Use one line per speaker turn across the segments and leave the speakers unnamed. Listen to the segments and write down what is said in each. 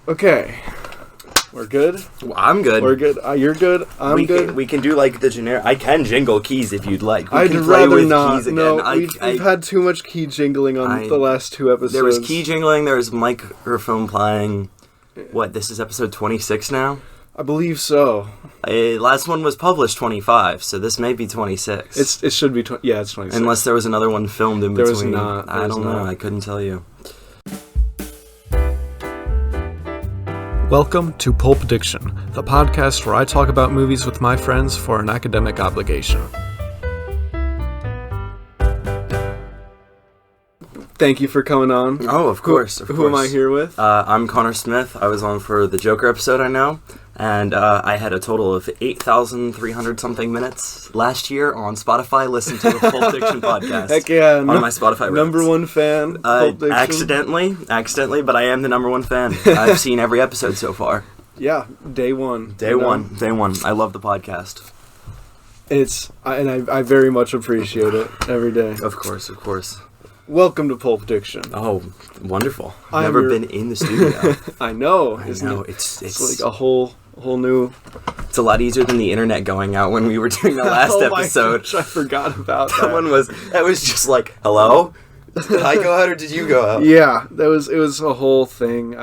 Okay. We're good?
Well, I'm good.
We're good. You're good. I'm good.
We can do like the generic. I can jingle keys if you'd like.
I'd rather not. No, we've had too much key jingling on the last two episodes.
There was key jingling. There was microphone playing. What? This is episode 26 now.
I believe so.
Last one was published 25, so this may be 26.
It should be. Yeah, it's 26.
Unless there was another one filmed in between.
There was not.
I don't know. I couldn't tell you.
Welcome to Pulp Diction, the podcast where I talk about movies with my friends for an academic obligation. Thank you for coming on.
Oh, of course.
Who am I here with?
I'm Connor Smith. I was on for the Joker episode, I know. And I had a total of 8,300 something minutes last year on Spotify listening to the Pulp Diction podcast.
Heck yeah.
On my Spotify
Number one fan, Pulp Diction.
Accidentally, but I am the number one fan. I've seen every episode so far.
Yeah, day one.
Day one. I love the podcast.
I very much appreciate it every day.
Of course.
Welcome to Pulp Diction.
Oh, wonderful. I've never been in the studio.
I know.
It's
like a whole new...
It's a lot easier than the internet going out when we were doing the last episode.
Gosh, I forgot about that.
That was just like, hello? Did I go out or did you go out?
Yeah, it was a whole thing.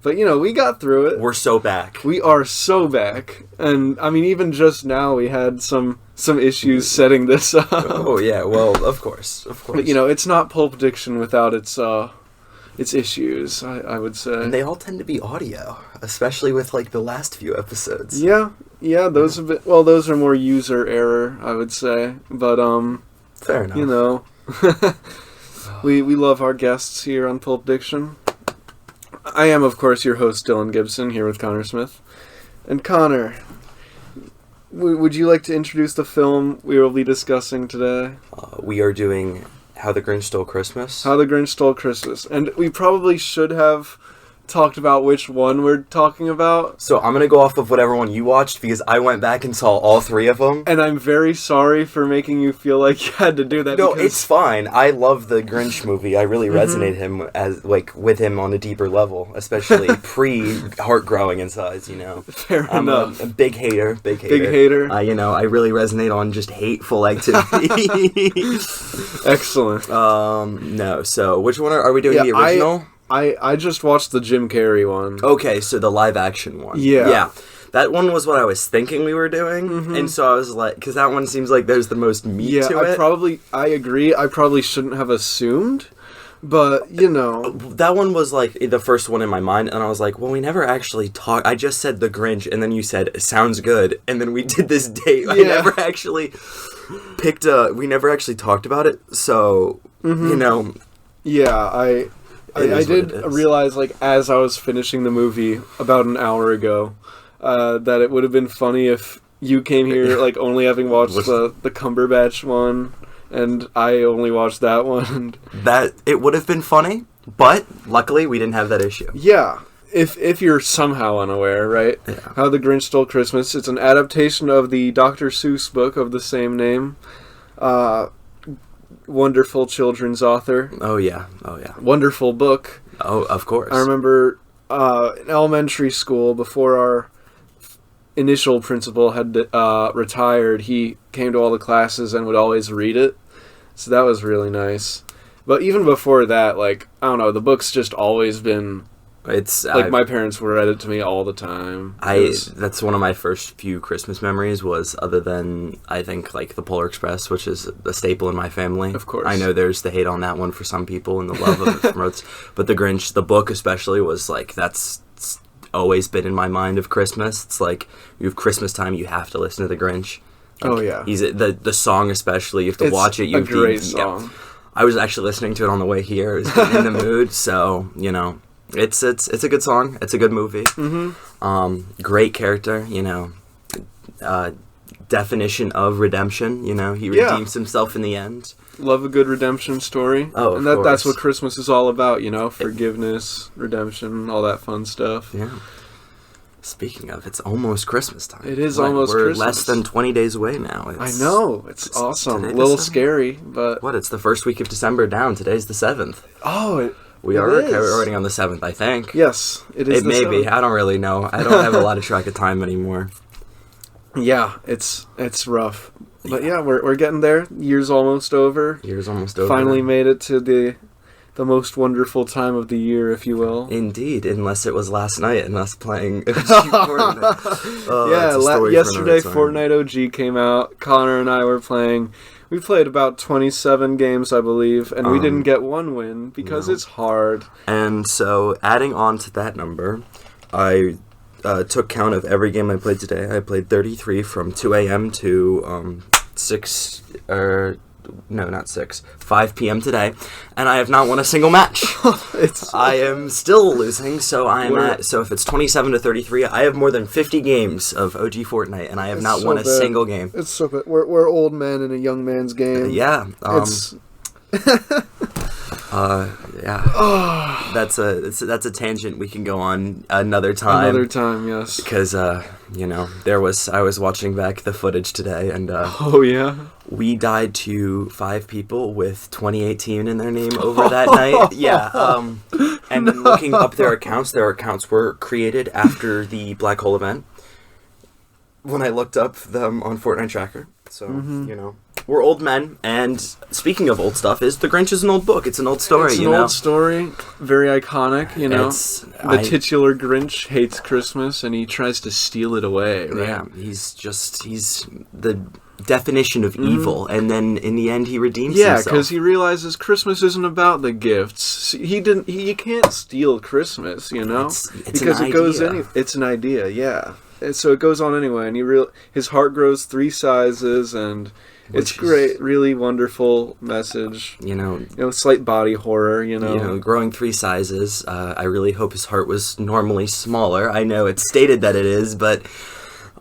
But, we got through it.
We're so back.
We are so back. And, I mean, even just now we had some issues setting this up.
Oh, yeah, well, of course.
But, it's not Pulp Diction without its issues, I would say.
And they all tend to be audio, especially with, the last few episodes.
Yeah, those those are more user error, I would say. But,
fair enough.
we love our guests here on Pulp Diction. I am, of course, your host, Dylan Gibson, here with Connor Smith. And Connor, would you like to introduce the film we will be discussing today?
We are doing How the Grinch Stole Christmas.
How the Grinch Stole Christmas. And we probably should have talked about which one we're talking about.
So I'm going to go off of whatever one you watched, because I went back and saw all three of them.
And I'm very sorry for making you feel like you had to do that.
No, it's fine. I love the Grinch movie. I really resonate with him on a deeper level, especially pre-heart growing inside,
Fair
I'm
enough.
a big hater.
Big hater.
I really resonate on just hateful activity.
Excellent.
No, so which one are we doing, the original?
I just watched the Jim Carrey one.
Okay, so the live-action one.
Yeah.
That one was what I was thinking we were doing, and so I was like, because that one seems like there's the most meat to it.
I agree. I probably shouldn't have assumed, but,
That one was, the first one in my mind, and I was like, well, we never actually talked. I just said The Grinch, and then you said, sounds good, and then we did this date. Yeah. I never actually we never actually talked about it, so,
Yeah, I did realize, as I was finishing the movie about an hour ago, that it would have been funny if you came here, only having watched the Cumberbatch one, and I only watched that one.
That, it would have been funny, but luckily we didn't have that issue.
Yeah, if you're somehow unaware, right?
Yeah.
How the Grinch Stole Christmas. It's an adaptation of the Dr. Seuss book of the same name. Wonderful children's author.
Oh yeah.
Wonderful book.
Oh, of course.
I remember in elementary school, before our initial principal had retired, he came to all the classes and would always read it. So that was really nice. But even before that, I don't know, the book's just always been... It's my parents would read it to me all the time.
That's one of my first few Christmas memories, was other than, I think, the Polar Express, which is a staple in my family.
Of course.
I know there's the hate on that one for some people and the love of it from others. But the Grinch, the book especially, was that's always been in my mind of Christmas. It's you have Christmas time, you have to listen to the Grinch.
Oh yeah.
He's the song especially, you have to watch it.
It's a great song.
Yeah. I was actually listening to it on the way here. I was in the mood, so, It's a good song. It's a good movie. Mm-hmm. Great character, definition of redemption, he redeems himself in the end.
Love a good redemption story.
Oh,
and that's what Christmas is all about, forgiveness, redemption, all that fun stuff.
Yeah. Speaking of, it's almost Christmas time.
It is almost Christmas.
We're less than 20 days away now.
I know. It's awesome. A little scary, but...
What? It's the first week of December down. Today's the 7th.
Oh,
We
It
are
is.
recording on the 7th, I think.
Yes, it is.
It may be. I don't really know. I don't have a lot of track of time anymore.
Yeah, it's rough. But yeah, we're getting there. Year's almost over.
Year's almost over.
Finally made it to the most wonderful time of the year, if you will.
Indeed, unless it was last night and us playing Fortnite.
Yesterday Fortnite OG came out. Connor and I were playing. We played about 27 games, I believe, and we didn't get one win because it's hard.
And so, adding on to that number, I took count of every game I played today. I played 33 from 2 a.m. to 5 p.m. today, and I have not won a single match. I am still losing, so so if it's 27 to 33, I have more than 50 games of OG Fortnite, and I have not won a single game.
It's so bad. We're old men in a young man's game.
Yeah. Yeah. That's a tangent we can go on another time.
Another time, yes.
Because I was watching back the footage today, and
oh yeah,
we died to 5 people with 2018 in their name over that night. Yeah. And then looking up their accounts were created after the Black Hole event. When I looked up them on Fortnite Tracker, so we're old men, and speaking of old stuff, The Grinch is an old book. It's an old story,
It's an old story, very iconic, The titular Grinch hates Christmas, and he tries to steal it away, right?
Yeah, he's the definition of evil, and then in the end he redeems himself.
Yeah, because he realizes Christmas isn't about the gifts. You can't steal Christmas,
It's
because
an
it goes
idea.
It's an idea, yeah. And so it goes on anyway, and his heart grows 3 sizes, and it's great, really wonderful message. Slight body horror.
Growing 3 sizes. I really hope his heart was normally smaller. I know it's stated that it is, but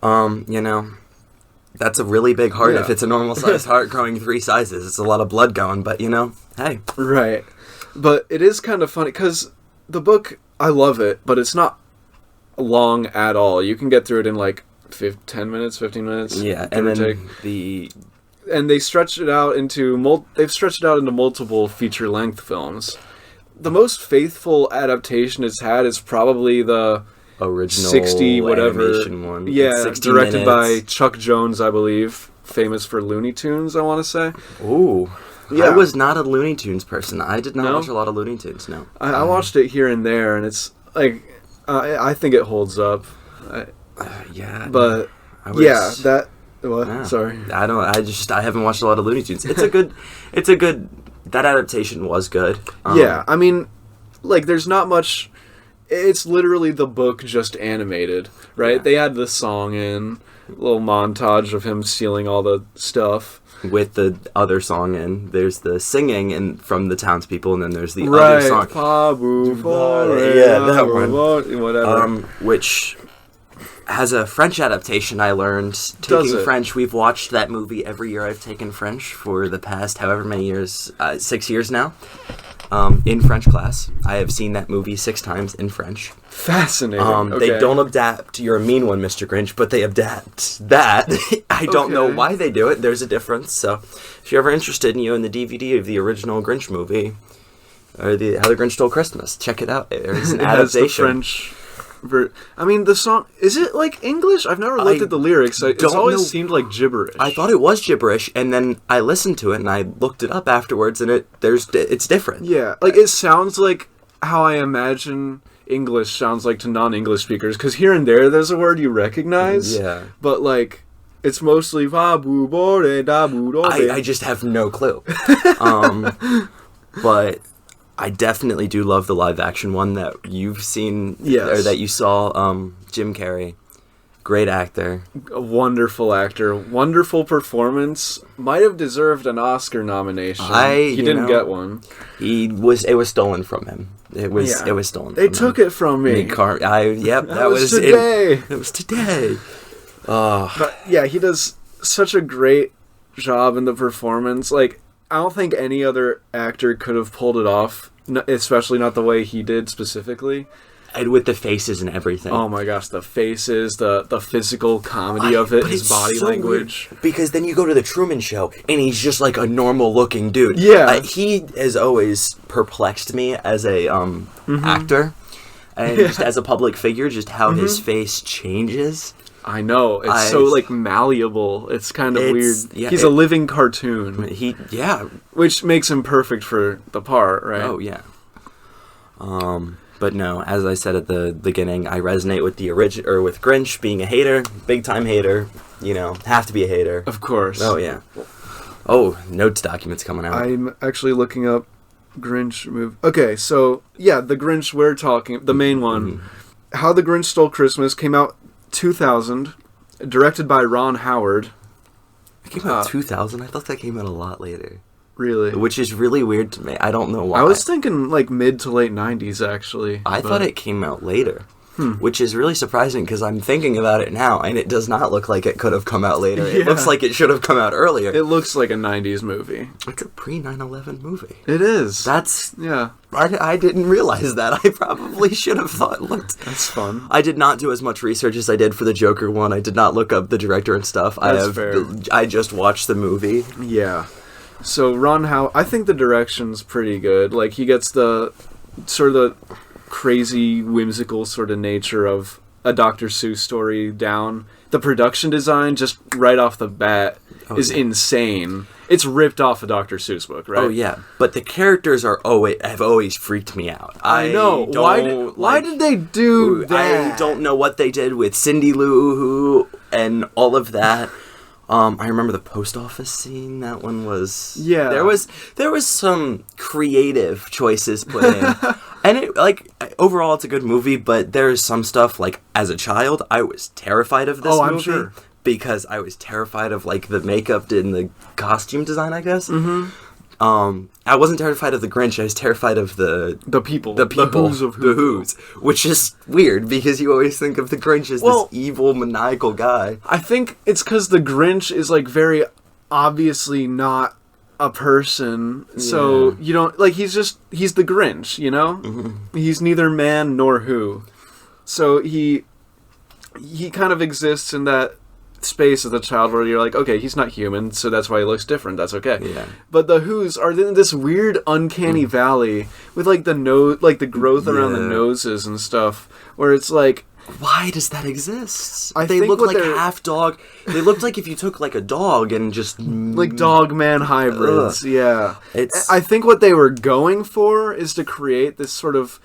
that's a really big heart if it's a normal sized heart growing 3 sizes. It's a lot of blood going, but hey.
Right, but it is kind of funny because the book, I love it, but it's not long at all. You can get through it in like 10 minutes, 15 minutes.
Yeah, and then
and they stretched it out into multiple feature-length films. The most faithful adaptation it's had is probably the
original
60 whatever
animation one.
Yeah,
60
directed
minutes.
by Chuck Jones, I believe, famous for Looney Tunes, I want to say.
Ooh.
Yeah.
I was not a Looney Tunes person. I did not
No?
watch a lot of Looney Tunes, no.
I watched it here and there, and it's like I think it holds up.
Yeah.
But that. What?
Yeah.
Sorry.
I haven't watched a lot of Looney Tunes. That adaptation was good.
Yeah, I mean, like, there's not much. It's literally the book just animated, right?
Yeah.
They add the song in, a little montage of him stealing all the stuff.
With the other song in, there's the singing and from the townspeople, and then there's the other song. Yeah, that one.
Whatever.
Which has a French adaptation. I learned taking French. We've watched that movie every year. I've taken French for the past however many years, 6 years now. In French class, I have seen that movie 6 times in French.
Fascinating. Okay.
They don't adapt You're a Mean One, Mr. Grinch, but they adapt that. I don't know why they do it. There's a difference. So, if you're ever interested in the DVD of the original Grinch movie, or How the Grinch Stole Christmas, check it out. There's an adaptation.
French. I mean, the song, is it like English? I've never looked at the lyrics. It's always seemed like gibberish.
I thought it was gibberish, and then I listened to it and I looked it up afterwards, and it's different.
Yeah, like it sounds like how I imagine English sounds like to non-English speakers, because here and there's a word you recognize.
Yeah,
but like it's mostly va-boo bore da boo do.
I just have no clue. But I definitely do love the live action one that you've seen, or that you saw. Jim Carrey, great actor,
a wonderful actor, wonderful performance. Might have deserved an Oscar nomination. He didn't get one.
It was stolen from him. It was stolen.
They took it from me.
That was
today.
It was today.
But yeah, he does such a great job in the performance. Like, I don't think any other actor could have pulled it off especially not the way he did specifically.
And with the faces and everything.
Oh my gosh, the faces, the physical comedy of it,
But
his
it's
body
so
language.
weird, because then you go to the Truman Show, and he's just like a normal-looking dude.
Yeah.
He has always perplexed me as a actor, and just as a public figure, just how his face changes.
I know, it's so like malleable. It's kind of weird.
Yeah,
He's a living cartoon,
Yeah.
which makes him perfect for the part, right?
Oh, yeah. But no, as I said at the beginning, I resonate with the with Grinch being a hater, big time hater. You know, have to be a hater.
Of course.
Oh yeah. Oh, notes documents coming out.
I'm actually looking up Grinch movie. Okay, so yeah, the Grinch we're talking, the main one, How the Grinch Stole Christmas came out 2000, directed by Ron Howard.
It came out 2000. I thought that came out a lot later.
Really?
Which is really weird to me. I don't know why.
I was thinking like mid to late 90s actually.
I thought it came out later. Which is really surprising because I'm thinking about it now and it does not look like it could have come out later.
Yeah.
It looks like it should have come out earlier.
It looks like a 90s movie.
It's a pre-9/11 movie.
It is.
That's...
Yeah.
I didn't realize that. I probably should have looked.
That's fun.
I did not do as much research as I did for the Joker one. I did not look up the director and stuff.
Fair.
I just watched the movie.
Yeah. So Ron Howard, I think the direction's pretty good. Like he gets the sort of the crazy, whimsical sort of nature of a Dr. Seuss story down. The production design, just right off the bat, is insane. It's ripped off a Dr. Seuss book, right?
Oh yeah, but the characters have always freaked me out.
I know. Why did they do that?
I don't know what they did with Cindy Lou Who and all of that. I remember the post office scene. That one was There was some creative choices put in, and it overall it's a good movie. But there's some stuff like as a child I was terrified of this movie.
I'm sure.
Because I was terrified of like the makeup and the costume design, I guess. I wasn't terrified of the Grinch. I was terrified of the
people,
the
Who's of
the Who's, which is weird because you always think of the Grinch as this evil, maniacal guy.
I think it's because the Grinch is like very obviously not a person, so you don't like. He's the Grinch, you know. He's neither man nor who, so he kind of exists in that space as a child where you're like, okay, he's not human, so that's why he looks different. That's okay.
Yeah.
But the Who's are in this weird, uncanny valley with like the nose, like the growth around the noses and stuff, where it's like,
why does that exist?
I
they
think
look
what
like
they're-
half dog. They looked like if you took like a dog and just
like dog-man hybrids. Yeah.
It's
I think what they were going for is to create this sort of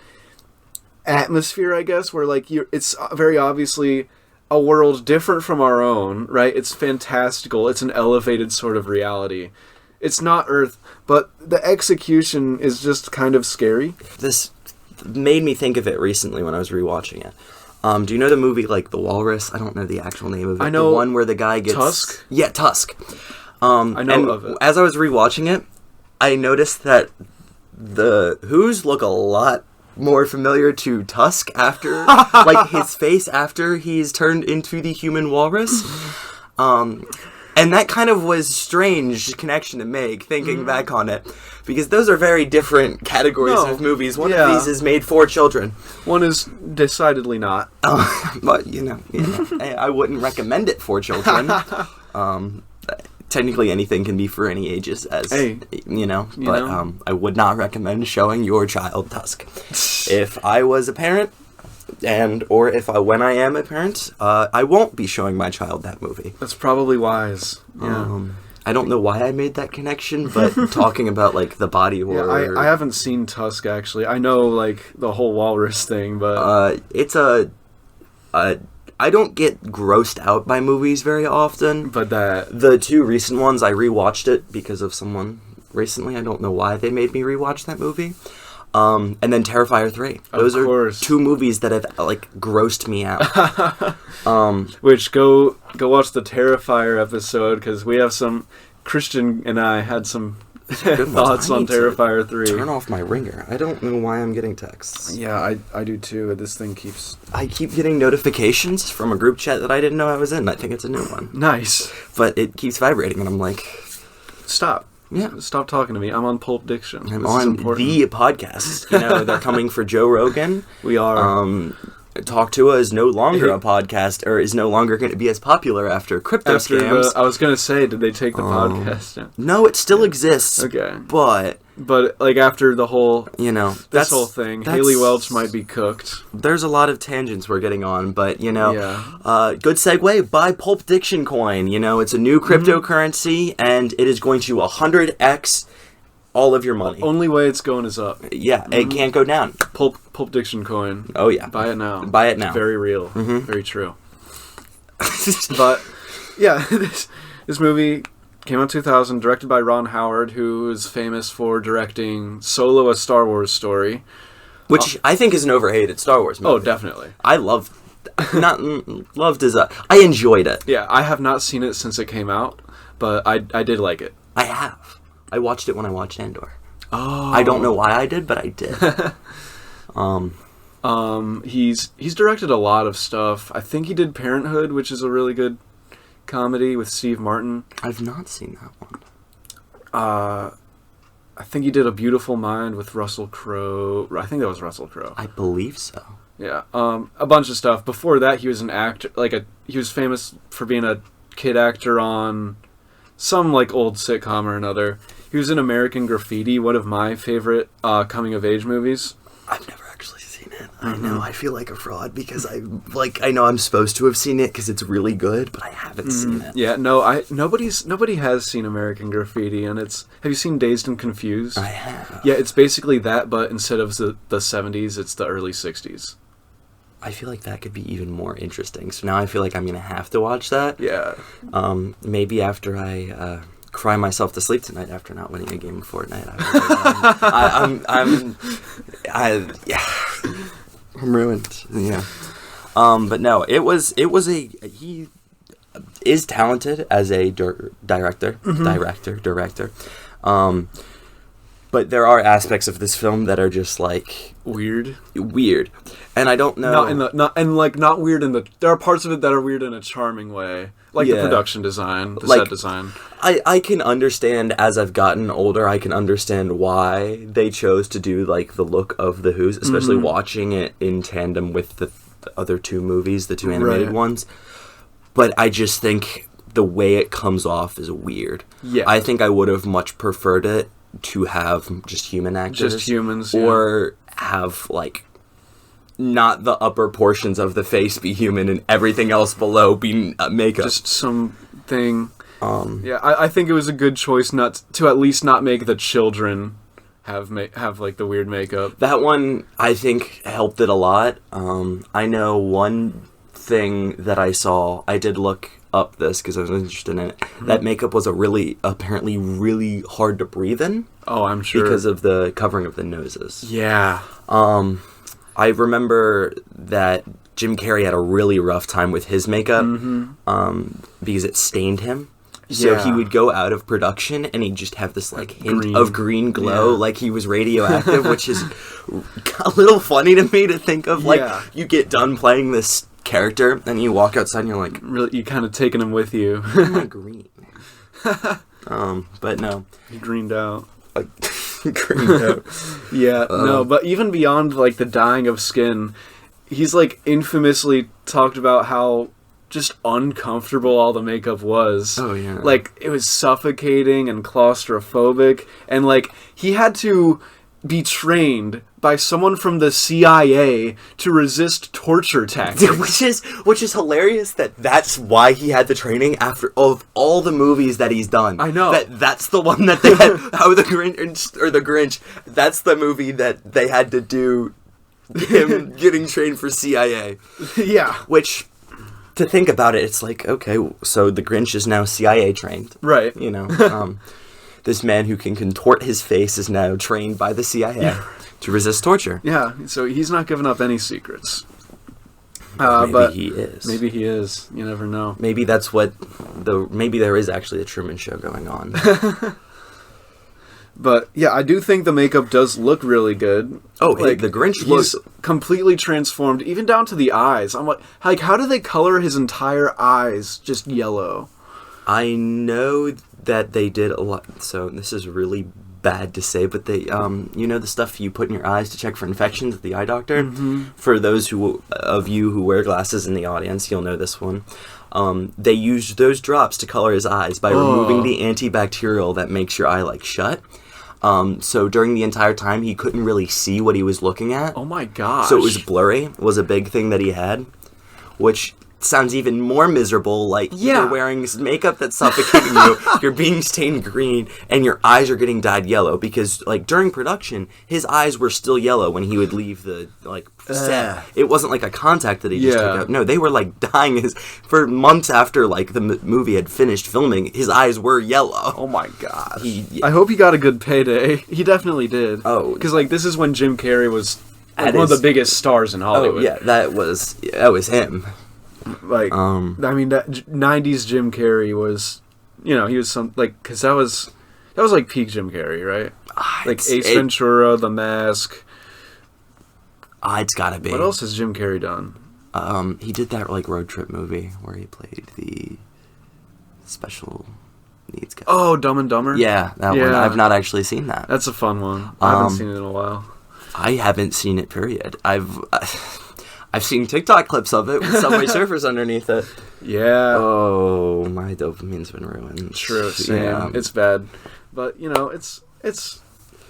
atmosphere, I guess, where like it's very obviously a world different from our own, right? It's fantastical. It's an elevated sort of reality. It's not Earth, but the execution is just kind of scary.
this made me think of it recently when I was rewatching it. Do you know the movie like The Walrus? I don't know the actual name of it.
I know
the one where the guy gets
Tusk?
Yeah, Tusk.
I know of it.
As I was rewatching it, I noticed that the Who's look a lot more familiar to Tusk after, like his face after he's turned into the human walrus. And that kind of was strange connection to make, thinking back on it, because those are very different categories of movies. One of these is made for children.
One is decidedly not.
But, I wouldn't recommend it for children. Technically, anything can be for any ages, I would not recommend showing your child Tusk. If I was a parent, when I am a parent, I won't be showing my child that movie.
That's probably wise. Yeah.
I don't know why I made that connection, but talking about like the body horror.
Yeah, I haven't seen Tusk actually. I know like the whole walrus thing, but
it's I don't get grossed out by movies very often.
But
the two recent ones, I rewatched it because of someone recently. I don't know why they made me rewatch that movie. And then Terrifier 3. Those are two movies that have like grossed me out.
Which go watch the Terrifier episode because we have some. Christian and I had some thoughts on Terrifier 3.
Turn off my ringer. I don't know why I'm getting texts.
Yeah, I do too. This thing
I keep getting notifications from a group chat that I didn't know I was in. I think it's a new one.
Nice.
But it keeps vibrating and I'm like,
stop.
Yeah.
Stop talking to me. I'm on Pulp Diction.
I'm
This is
on
important.
the podcast. You know, they're coming for Joe Rogan.
We are.
Talk to Us is no longer a podcast, or is no longer going to be as popular after crypto scams.
I was going to say, did they take the podcast down?
No, it still exists.
Okay.
But
like after the whole,
you know,
this whole thing, Haley Welch might be cooked.
There's a lot of tangents we're getting on, but you know,
yeah.
Good segue. Buy Pulp Diction coin. You know, it's a new cryptocurrency, and it is going to 100x all of your money.
Only way it's going is up.
Yeah, it can't go down.
Pulp Diction coin.
Oh yeah,
buy it now.
Buy it now.
Very real. Very true. But yeah, this movie came out in 2000, directed by Ron Howard, who is famous for directing Solo: A Star Wars Story,
which I think is an overhated Star Wars movie.
Oh, definitely.
I loved I enjoyed it.
Yeah, I have not seen it since it came out, but I did like it.
I have. I watched it when I watched Andor.
Oh.
I don't know why I did, but I did.
He's directed a lot of stuff. I think he did Parenthood, which is a really good comedy with Steve Martin.
I've not seen that one.
I think he did A Beautiful Mind with Russell Crowe. I think that was Russell Crowe.
I believe so.
Yeah. A bunch of stuff. Before that, he was an actor. He was famous for being a kid actor on some old sitcom or another. He was in American Graffiti, one of my favorite coming of age movies.
I've never actually seen it. I know I feel like a fraud because I know I'm supposed to have seen it because it's really good, but I haven't seen it.
Yeah, no, nobody has seen American Graffiti, and have you seen Dazed and Confused?
I have.
Yeah, it's basically that, but instead of the 70s, it's the early 60s.
I feel like that could be even more interesting. So now I feel like I'm gonna have to watch that.
Yeah.
Maybe after I cry myself to sleep tonight after not winning a game of Fortnite. I'm ruined. Yeah. But no, he is talented as a director. But there are aspects of this film that are just weird, and I don't know.
Not weird in the. There are parts of it that are weird in a charming way, the production design, the set design.
I can understand as I've gotten older. I can understand why they chose to do the look of the Who's, especially watching it in tandem with the other two movies, the two animated ones. But I just think the way it comes off is weird.
Yeah,
I think I would have much preferred it to have just human actors.
Just humans.
Or have, not the upper portions of the face be human and everything else below be makeup.
Just something. Yeah, I think it was a good choice not to at least not make the children have the weird makeup.
That one, I think, helped it a lot. I know one thing that I saw, I did look up this because I was interested in it. That makeup was apparently really hard to breathe in.
Oh, I'm sure.
Because of the covering of the noses.
Yeah.
I remember that Jim Carrey had a really rough time with his makeup because it stained him. So he would go out of production and he'd just have this hint of green glow, like he was radioactive, which is a little funny to me to think of. You get done playing this character and you walk outside and you're like,
really, you kind of taking him with you.
Why am I green? But no,
he greened out.
Greened out.
Yeah, no, but even beyond the dying of skin, he's infamously talked about how just uncomfortable all the makeup was.
Oh yeah.
It was suffocating and claustrophobic, and he had to be trained by someone from the CIA to resist torture tactics.
which is hilarious that's why he had the training after of all the movies that he's done.
I know.
That's the one that they had the Grinch, that's the movie that they had to do him getting trained for CIA.
Yeah.
Which, to think about it, it's okay, so the Grinch is now CIA trained.
Right.
You know, this man who can contort his face is now trained by the CIA to resist torture.
Yeah, so he's not giving up any secrets.
Maybe he is.
Maybe he is. You never know.
Maybe that's maybe there is actually a Truman Show going on.
But yeah, I do think the makeup does look really good.
Oh, the Grinch
looks completely transformed, even down to the eyes. I'm how do they color his entire eyes just yellow?
I know that they did a lot. So this is really bad to say, but they, you know, the stuff you put in your eyes to check for infections at the eye doctor.
Mm-hmm.
For those of you who wear glasses in the audience, you'll know this one. They used those drops to color his eyes by removing the antibacterial that makes your eye like shut. So during the entire time, he couldn't really see what he was looking at.
Oh my gosh.
So it was blurry, was a big thing that he had, which sounds even more miserable. Like, you're wearing makeup that's suffocating you, you're being stained green, and your eyes are getting dyed yellow, because, like, during production, his eyes were still yellow when he would leave the, like, set. It wasn't like a contact that he just took out. No, they were, like, dying for months after, like, the movie had finished filming, his eyes were yellow.
Oh my gosh. I hope he got a good payday. He definitely did.
Oh.
Because, like, this is when Jim Carrey was like, one of the biggest stars in Hollywood.
Oh, yeah, that was him.
Like, I mean, that 90s Jim Carrey was, you know, he was because that was like peak Jim Carrey, right? Like Ace Ventura, The Mask.
It's gotta be.
What else has Jim Carrey done?
He did that, like, road trip movie where he played the special needs guy.
Oh, Dumb and Dumber?
Yeah, that one. I've not actually seen that.
That's a fun one. I haven't seen it in a while.
I haven't seen it, period. I've seen TikTok clips of it with Subway Surfers underneath it.
Yeah.
Oh, my dopamine's been ruined.
True, same. Yeah. It's bad. But, you know, it's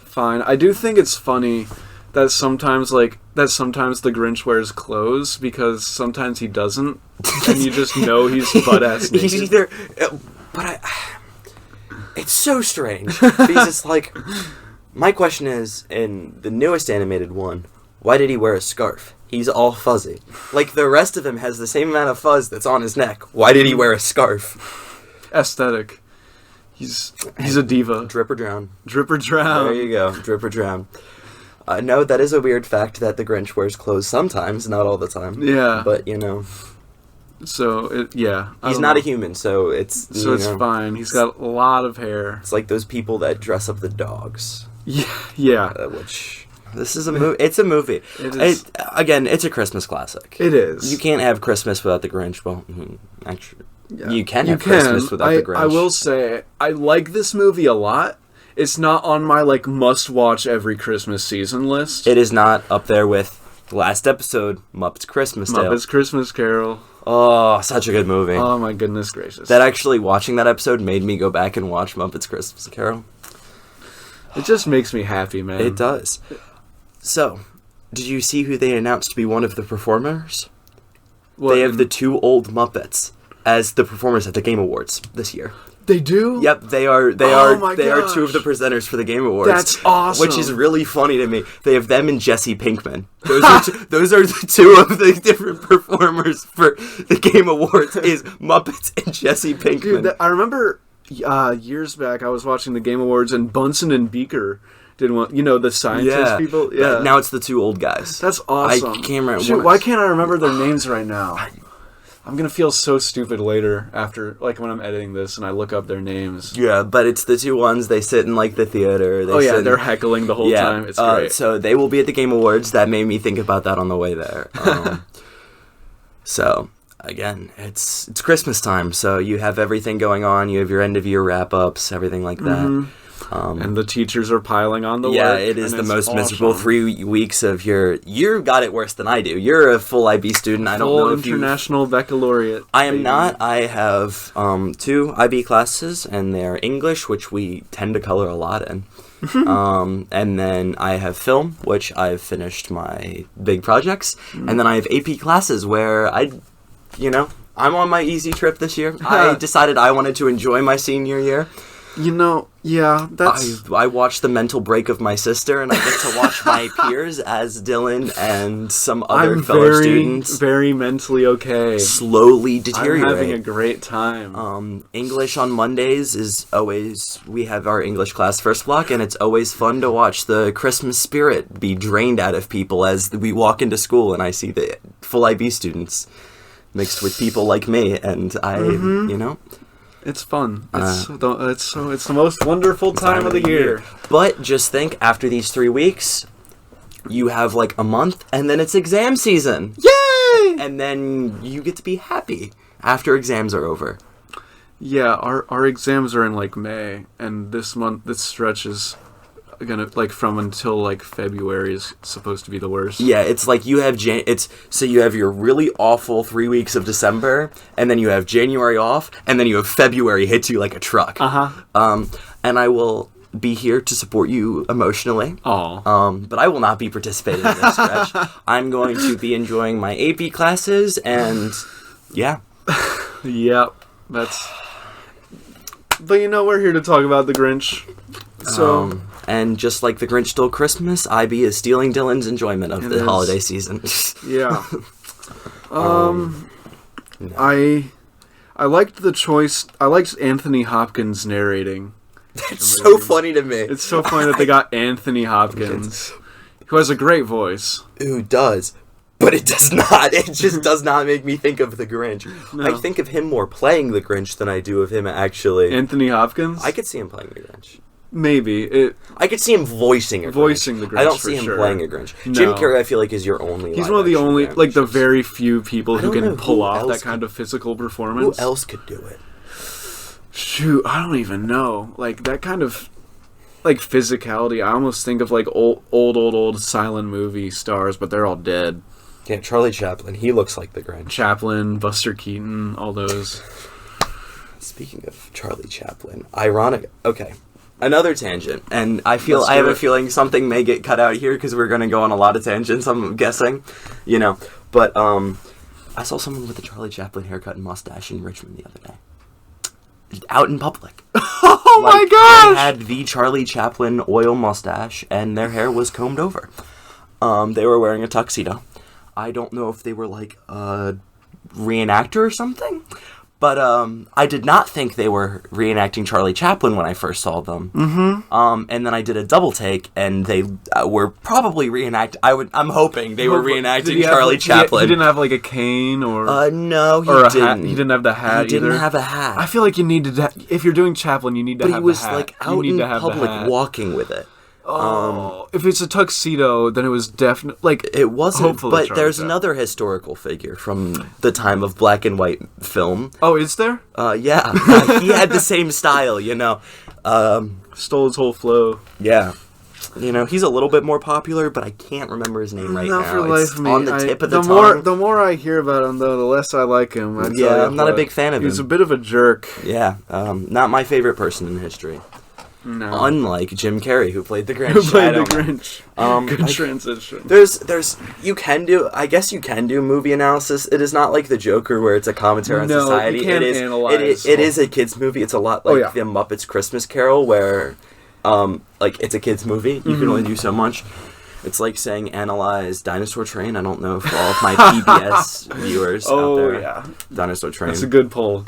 fine. I do think it's funny that sometimes the Grinch wears clothes, because sometimes he doesn't, and you just know he's butt-ass naked.
He's either... it's so strange, because it's like... My question is, in the newest animated one, why did he wear a scarf? He's all fuzzy. Like, the rest of him has the same amount of fuzz that's on his neck. Why did he wear a scarf?
Aesthetic. He's a diva.
Drip or drown.
Drip or drown.
There you go. Drip or drown. No, that is a weird fact that the Grinch wears clothes sometimes, not all the time.
Yeah.
But, you know.
So,
he's not a human, so it's...
So it's fine. He's got a lot of hair.
It's like those people that dress up the dogs.
Yeah.
Which... This is a movie. It's a movie. It is. Again, it's a Christmas classic.
It is.
You can't have Christmas without the Grinch. Well, actually, you can have Christmas without the Grinch.
I will say, I like this movie a lot. It's not on my, like, must-watch every Christmas season list.
It is not up there with last episode, Muppets Christmas Tale.
Muppets Christmas Carol.
Oh, such a good movie.
Oh, my goodness gracious.
That actually, watching that episode made me go back and watch Muppets Christmas Carol.
It just makes me happy, man.
It does. So, did you see who they announced to be one of the performers? They have the two old Muppets as the performers at the Game Awards this year.
They do?
Yep, they are two of the presenters for the Game Awards.
That's awesome.
Which is really funny to me. They have them and Jesse Pinkman. Those are the two of the different performers for the Game Awards is Muppets and Jesse Pinkman.
Dude, I remember years back I was watching the Game Awards and Bunsen and Beaker did one, you know, the scientist people? Yeah.
Now it's the two old guys.
That's awesome.
I can't remember.
Shoot, why can't I remember their names right now? I'm going to feel so stupid later after, like, when I'm editing this and I look up their names.
Yeah, but it's the two ones. They sit in, like, the theater.
They're heckling the whole time. It's great.
So they will be at the Game Awards. That made me think about that on the way there. So, again, it's Christmas time, so you have everything going on. You have your end-of-year wrap-ups, everything like that.
Mm-hmm. And the teachers are piling on the work.
Yeah, it is the most miserable 3 weeks of you got it worse than I do. You're a full IB student. I don't know if you...
International Baccalaureate.
I am not. I have 2 IB classes, and they're English, which we tend to color a lot in. And then I have film, which I've finished my big projects. And then I have AP classes where I'm on my easy trip this year. I decided I wanted to enjoy my senior year.
You know, yeah, that's...
I watched the mental break of my sister, and I get to watch my peers as Dylan and some other fellow students.
Very mentally okay.
Slowly deteriorate.
I'm having a great time.
English on Mondays is always... We have our English class first block, and it's always fun to watch the Christmas spirit be drained out of people as we walk into school, and I see the full IB students mixed with people like me, and
It's fun. It's the most wonderful time of the year.
But just think, after these 3 weeks, you have like a month, and then it's exam season.
Yay!
And then you get to be happy after exams are over.
Yeah, our exams are in like May, and this stretch is gonna like from until like February is supposed to be the worst.
Yeah, it's like you have so you have your really awful 3 weeks of December, and then you have January off, and then you have February hits you like a truck. And I will be here to support you emotionally. But I will not be participating in this stretch. I'm going to be enjoying my AP classes, and yeah.
Yep, But we're here to talk about the Grinch. So.
And just like the Grinch stole Christmas, IB is stealing Dylan's enjoyment of the holiday season.
Yeah.
No.
I liked the choice. I liked Anthony Hopkins narrating.
It's so funny to me.
It's so funny that they got Anthony Hopkins, who has a great voice.
Who does. But it does not. It just does not make me think of the Grinch.
No.
I think of him more playing the Grinch than I do of him actually.
Anthony Hopkins?
I could see him playing the Grinch.
Maybe.
I could see him voicing the Grinch. I don't see him playing a Grinch.
No.
Jim Carrey, I feel like, is your only.
He's one of the only, like, the very few people who can pull off that
else
kind of physical performance.
Who else could do it?
Shoot, I don't even know. Like, that kind of, like, physicality, I almost think of, like, old silent movie stars, but they're all dead.
Yeah, Charlie Chaplin. He looks like the Grinch.
Chaplin, Buster Keaton, all those.
Speaking of Charlie Chaplin, ironic. Okay. Another tangent, and I have a feeling something may get cut out here because we're going to go on a lot of tangents, I'm guessing, but I saw someone with a Charlie Chaplin haircut and mustache in Richmond the other day. Out in public.
Oh my gosh!
They had the Charlie Chaplin oil mustache, and their hair was combed over. They were wearing a tuxedo. I don't know if they were like a reenactor or something, but I did not think they were reenacting Charlie Chaplin when I first saw them.
Mm-hmm.
And then I did a double take, and they were probably I'm hoping they were reenacting Charlie Chaplin.
He didn't have like a cane or.
No, he
didn't. He didn't have the hat.
He didn't have a hat.
I feel like you needed to. If you're doing Chaplin, you need to have the hat.
But he was like out in public walking with it.
If it's a tuxedo, then it was definitely like
it wasn't. But
Charlie
there's
Chaplin.
another historical figure from the time of black and white film.
Oh, is there?
Yeah, he had the same style,
Stole his whole flow.
Yeah, he's a little bit more popular, but I can't remember his name right now.
Not for the life of me.
On the tip of the tongue.
The more I hear about him, though, the less I like him.
I'm not a big fan of him.
He's a bit of a jerk.
Yeah, not my favorite person in history.
No.
Unlike Jim Carrey, who played the Grinch.
Good transition.
I guess you can do movie analysis. It is not like the Joker where it's a commentary on society.
You can't analyze.
It is a kid's movie. It's a lot like the Muppets Christmas Carol where it's a kid's movie. You can only do so much. It's like saying analyze Dinosaur Train. I don't know if all of my PBS viewers out there. Yeah. Dinosaur Train.
That's a good poll.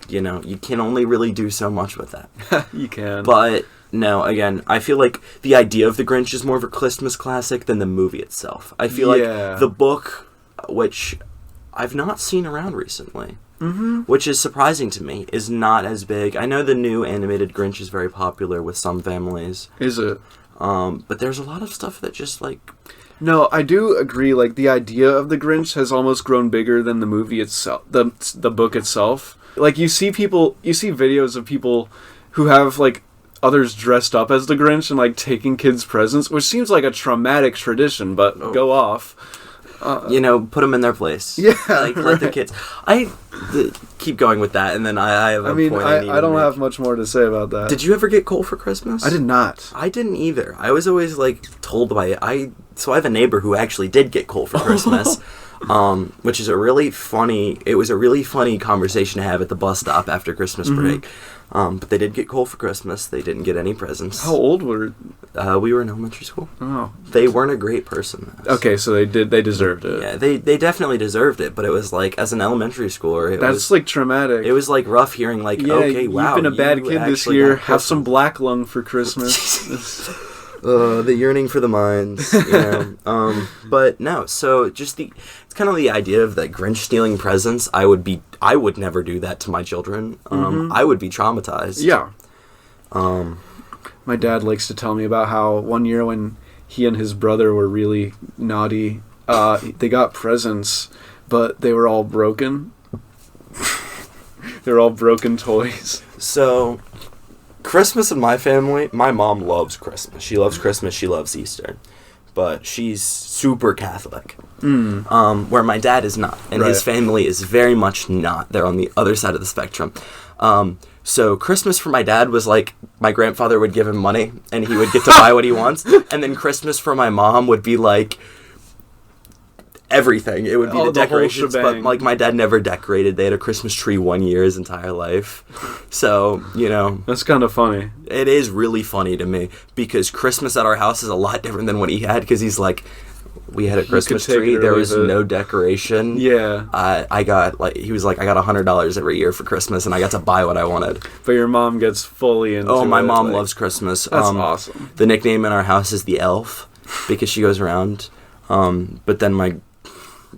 You can only really do so much with that.
You can.
But, no, again, I feel like the idea of the Grinch is more of a Christmas classic than the movie itself. I feel like the book, which I've not seen around recently, which is surprising to me, is not as big. I know the new animated Grinch is very popular with some families.
Is it?
But there's a lot of stuff that just like...
No, I do agree, like, the idea of the Grinch has almost grown bigger than the movie itself, the book itself. Like, you see videos of people who have, like, others dressed up as the Grinch and, like, taking kids' presents, which seems like a traumatic tradition, but go off.
Put them in their place.
Yeah,
let the kids... keep going with that, and then I have a point
I don't have much more to say about that.
Did you ever get coal for Christmas?
I did not.
I didn't either. I was always, told by... So I have a neighbor who actually did get coal for Christmas, which is a really funny conversation to have at the bus stop after Christmas break. But they did get coal for Christmas. They didn't get any presents.
How old were...
we were in elementary school.
Oh.
They weren't a great person.
Okay, so they deserved it.
Yeah, they definitely deserved it, but it was as an elementary schooler,
That's traumatic.
It was rough hearing okay, wow.
You've been a bad kid this year. Have some black lung for Christmas.
The yearning for the mines, but no, so it's kind of the idea of that Grinch stealing presents. I would never do that to my children. I would be traumatized.
Yeah. My dad likes to tell me about how one year when he and his brother were really naughty, they got presents, but they were all broken. They're all broken toys.
So, Christmas in my family, my mom loves Christmas. She loves Christmas, she loves Easter. But she's super Catholic. Where my dad is not. And his family is very much not. They're on the other side of the spectrum. So Christmas for my dad was like, my grandfather would give him money, and he would get to buy what he wants. And then Christmas for my mom would be like, everything. It would be the decorations, but like my dad never decorated. They had a Christmas tree one year his entire life. So, you know,
that's kind of funny.
It is really funny to me because Christmas at our house is a lot different than what he had, because he's like, we had a Christmas tree, there was no decoration.
Yeah.
I got like, he was like, I got $100 every year for Christmas and I got to buy what I wanted.
But your mom gets fully into it.
Oh, my mom loves Christmas.
That's awesome.
The nickname in our house is the Elf because she goes around. But then my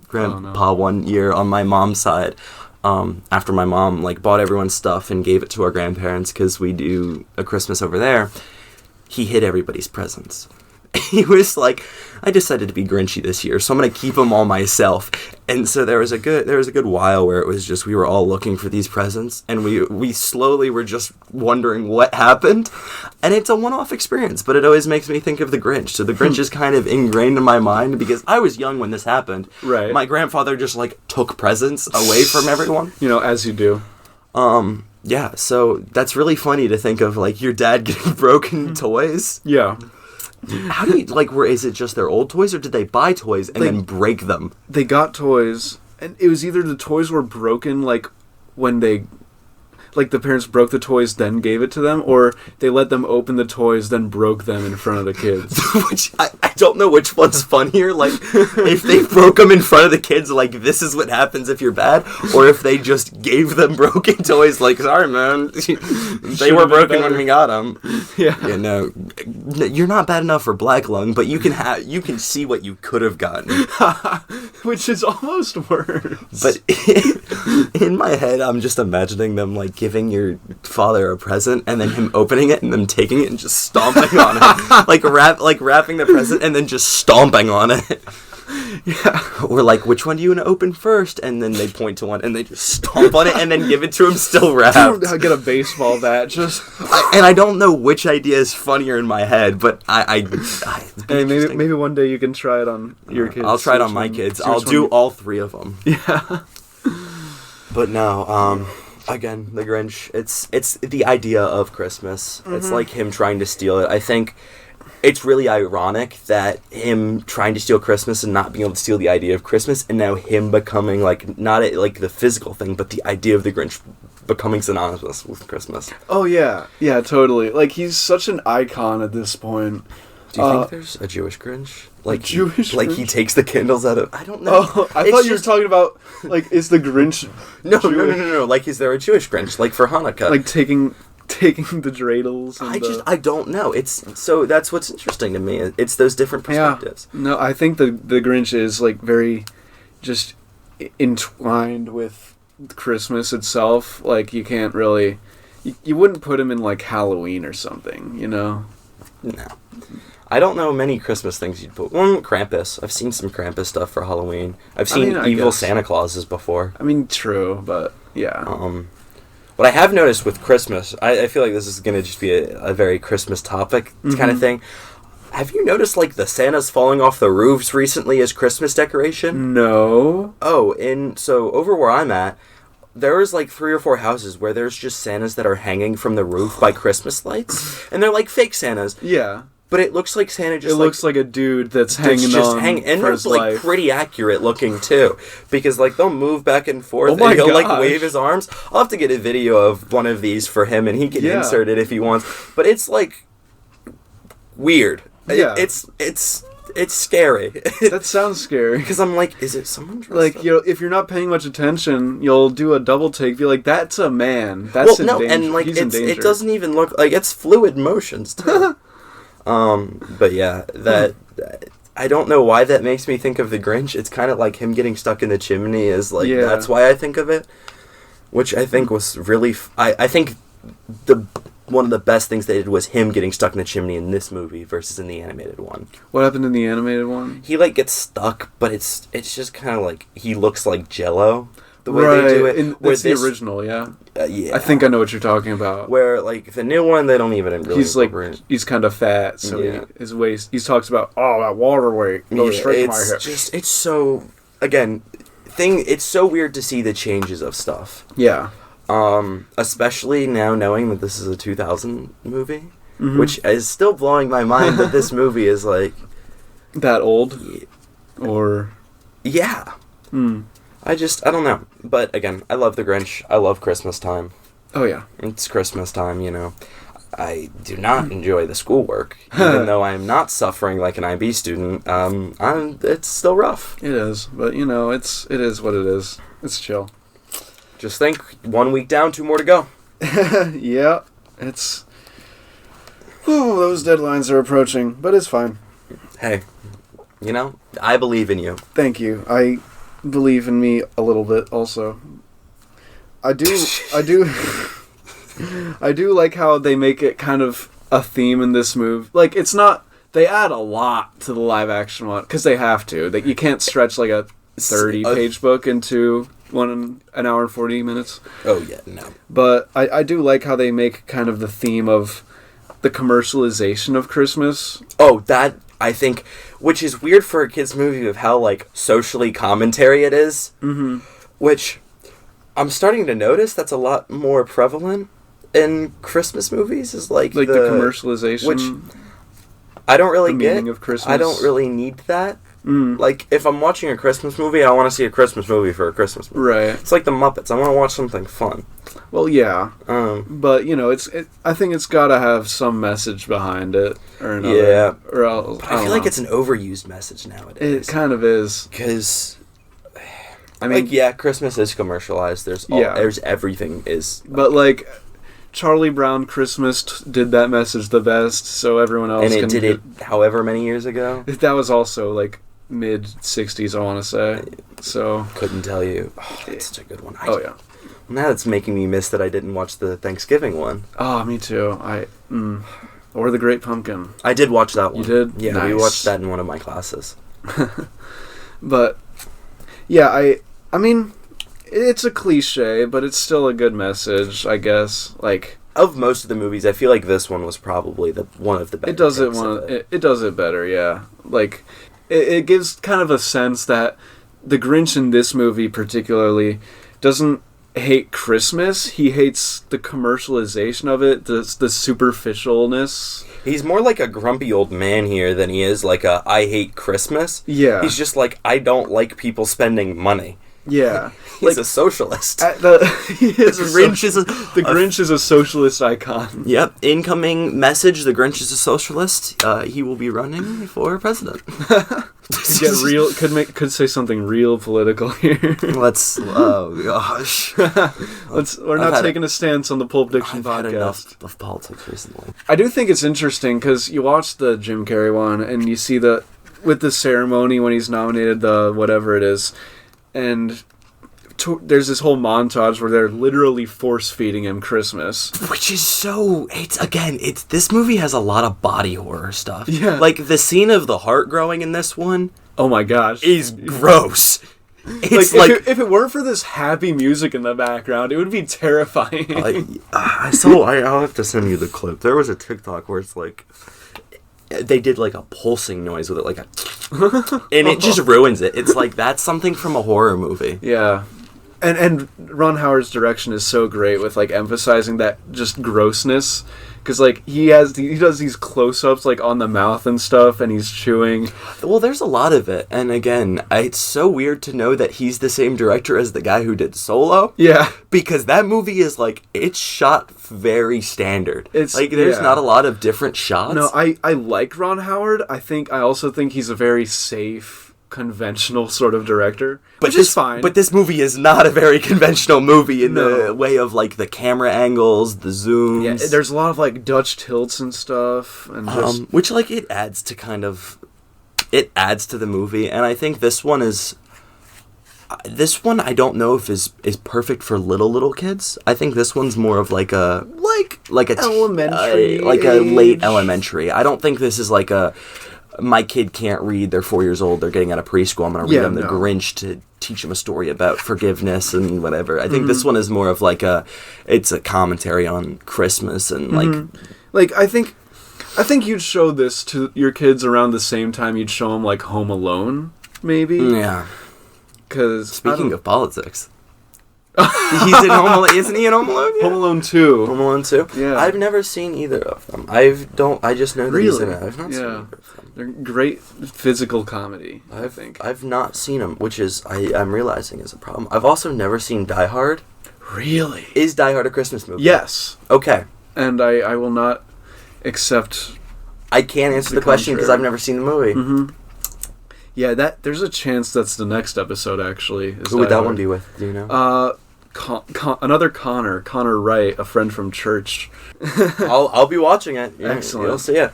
grandpa one year on my mom's side, after my mom like bought everyone's stuff and gave it to our grandparents because we do a Christmas over there, he hid everybody's presents. He was like, I decided to be Grinchy this year, so I'm gonna keep them all myself. And so there was a good while where it was just we were all looking for these presents, and we slowly were just wondering what happened. And it's a one-off experience, but it always makes me think of the Grinch. So the Grinch is kind of ingrained in my mind because I was young when this happened.
Right.
My grandfather just like took presents away from everyone.
You know, as you do.
Yeah. So that's really funny to think of, like your dad getting broken toys.
Yeah.
How do you, like, is it just their old toys, or did they buy toys and then break them?
They got toys, and it was either the toys were broken, like, when they, like, the parents broke the toys, then gave it to them, or they let them open the toys, then broke them in front of the kids.
Which, I don't know which one's funnier, like, if they broke them in front of the kids, like, this is what happens if you're bad, or if they just gave them broken toys, like, sorry, man, they were broken when we got them.
Yeah.
You know, you're not bad enough for black lung, but you can see what you could have gotten.
Which is almost worse.
But in my head, I'm just imagining them, like, giving your father a present and then him opening it and them taking it and just stomping on it. Like wrapping the present and then just stomping on it.
Yeah.
Or like, which one do you want to open first? And then they point to one and they just stomp on it and then give it to him still wrapped.
I get a baseball bat.
And I don't know which idea is funnier in my head, but
hey, maybe one day you can try it on your kids.
I'll try it on my kids. I'll do all three of them.
Yeah.
But no, again, the Grinch, it's the idea of Christmas. Mm-hmm. It's like him trying to steal it. I think it's really ironic that him trying to steal Christmas and not being able to steal the idea of Christmas, and now him becoming, like, not like the physical thing, but the idea of the Grinch becoming synonymous with Christmas.
Oh, yeah. Yeah, totally. Like, he's such an icon at this point.
Do you think there's a Jewish Grinch? Like,
Jewish
like
Grinch?
he takes the candles out of... I don't know.
Oh, I thought you were talking about, like, is the Grinch...
No. Like, is there a Jewish Grinch? Like, for Hanukkah.
Like, taking the dreidels and
I don't know. So that's what's interesting to me. It's those different perspectives.
Yeah. No, I think the Grinch is, like, very just entwined with Christmas itself. Like, you can't really... You wouldn't put him in, like, Halloween or something, you know?
No. I don't know many Christmas things you'd put. Well, Krampus. I've seen some Krampus stuff for Halloween. I've seen evil Santa Clauses before.
I mean, true, but yeah.
What I have noticed with Christmas, I feel like this is going to just be a very Christmas topic kind of thing. Have you noticed, like, the Santas falling off the roofs recently as Christmas decoration?
No.
Oh, so over where I'm at, there's like 3 or 4 houses where there's just Santas that are hanging from the roof by Christmas lights, and they're like fake Santas.
Yeah.
But it looks like Santa just...
It looks like a dude that's hanging on
and
for his
they're, like,
life.
pretty accurate looking, too. Because, like, they'll move back and forth,
and
he'll, like, wave his arms. I'll have to get a video of one of these for him, and he can insert it if he wants. But it's, like, weird.
Yeah.
It's scary.
That sounds scary.
Because I'm like, is it someone dressed
like,
up?
you know, if you're not paying much attention, you'll do a double take. Be like, that's a man. That's in danger.
And, like,
he's in danger.
It doesn't even look... Like, it's fluid motions, too. But yeah, I don't know why that makes me think of the Grinch. It's kind of like him getting stuck in the chimney is like, that's why I think of it. Which I think was really, I think one of the best things they did was him getting stuck in the chimney in this movie versus in the animated one.
What happened in the animated one?
He, like, gets stuck, but it's just kind of like, he looks like Jell-O. The way they do it.
It's the original, yeah.
Yeah.
I think I know what you're talking about.
Where, like, the new one, they don't even really
he's kind of fat, so
yeah.
his waist, he talks about, that water weight goes straight to my hip.
It's so, again, it's so weird to see the changes of stuff.
Yeah.
Especially now knowing that this is a 2000 movie, which is still blowing my mind that this movie is, like...
that old? Or...
Yeah. I don't know. But again, I love The Grinch. I love Christmas time.
Oh, yeah.
It's Christmas time, you know. I do not enjoy the schoolwork, even though I'm not suffering like an IB student. It's still rough.
It is, but you know, it is what it is. It's chill.
Just think, 1 week down, 2 more to go.
Yeah, it's... those deadlines are approaching, but it's fine.
Hey, you know, I believe in you.
Thank you. I believe in me a little bit also. I do I do like how they make it kind of a theme in this movie. Like, it's not... They add a lot to the live action one, because they have to. You can't stretch like a 30-page book into an hour and 40 minutes.
Oh, yeah, no.
But I do like how they make kind of the theme of the commercialization of Christmas.
Oh, that, I think, which is weird for a kid's movie of how, like, socially commentary it is. Mm-hmm. Which I'm starting to notice that's a lot more prevalent in Christmas movies, is like the
commercialization.
Which I don't really get.
Meaning of Christmas.
I don't really need that. Like, if I'm watching a Christmas movie, I want to see a Christmas movie for a Christmas movie.
Right.
It's like the Muppets. I want to watch something fun.
Well, yeah. But, you know, I think it's got to have some message behind it. Or another.
Yeah.
Or else,
but I feel like it's an overused message nowadays.
It kind of is.
Because...
I mean,
like, yeah, Christmas is commercialized. There's everything is...
But, like... Charlie Brown Christmas did that message the best, so everyone else
and it did it however many years ago.
That was also like mid 60s, I want to say. So
couldn't tell you. Oh, that's such a good one.
Yeah.
Now it's making me miss that I didn't watch the Thanksgiving one.
Oh, me too. Or The Great Pumpkin.
I did watch that one.
You did?
Yeah,
nice.
We watched that in one of my classes.
But yeah, I mean, it's a cliche, but it's still a good message, I guess. Like,
of most of the movies, I feel like this one was probably one of the better.
It does it better, yeah. Like, it gives kind of a sense that the Grinch in this movie particularly doesn't hate Christmas. He hates the commercialization of it, the superficialness.
He's more like a grumpy old man here than he is like a I hate Christmas.
Yeah.
He's just like, I don't like people spending money.
Yeah.
He's a socialist.
The Grinch is a socialist icon.
Yep. Incoming message, the Grinch is a socialist. He will be running for president.
Get real. Could say something real political here.
Oh gosh.
We're not taking a stance on the Pulp Diction podcast.
I've had enough of politics recently.
I do think it's interesting because you watch the Jim Carrey one and you see with the ceremony when he's nominated, the whatever it is, and there's this whole montage where they're literally force-feeding him Christmas.
Which is so... This movie has a lot of body horror stuff.
Yeah.
Like, the scene of the heart growing in this one...
Oh my gosh.
...is gross. It's
if it weren't for this happy music in the background, it would be terrifying.
I'll have to send you the clip. There was a TikTok where it's like... They did like a pulsing noise with it, like a... and it just ruins it. It's like, that's something from a horror movie.
Yeah. And Ron Howard's direction is so great with like emphasizing that just grossness, because like he does these close-ups like on the mouth and stuff, and he's chewing.
Well, there's a lot of it, and again, it's so weird to know that he's the same director as the guy who did Solo.
Yeah,
because that movie is like, it's shot very standard. It's like there's not a lot of different shots.
No, I like Ron Howard. I also think he's a very safe, conventional sort of director, which is fine.
But this movie is not a very conventional movie in the way of like the camera angles, the zooms.
Yeah, there's a lot of like Dutch tilts and stuff, and
which like it adds to the movie. And I think this one I don't know if is perfect for little kids. I think this one's more of like a
elementary,
like a late elementary. I don't think this is like my kid can't read, they're 4 years old, they're getting out of preschool, I'm going to read them The Grinch to teach them a story about forgiveness and whatever. I think this one is more of like it's a commentary on Christmas and
like I think you'd show this to your kids around the same time you'd show them like Home Alone, maybe.
Yeah.
Because
speaking of politics. He's in Home Alone, isn't he in Home Alone? Yeah.
Home Alone 2.
Home Alone 2?
Yeah.
I've never seen either of them. I just know that he's in it. I've not seen either of them.
They're great physical comedy, I think.
I've not seen them, which is, I'm realizing is a problem. I've also never seen Die Hard.
Really?
Is Die Hard a Christmas movie?
Yes.
Okay.
And I will not accept...
I can't answer the question because I've never seen the movie.
Mm-hmm. Yeah, there's a chance that's the next episode, actually.
Who would that one be with? Do you know?
Another Connor Wright, a friend from church.
I'll be watching it.
Excellent.
You'll see it.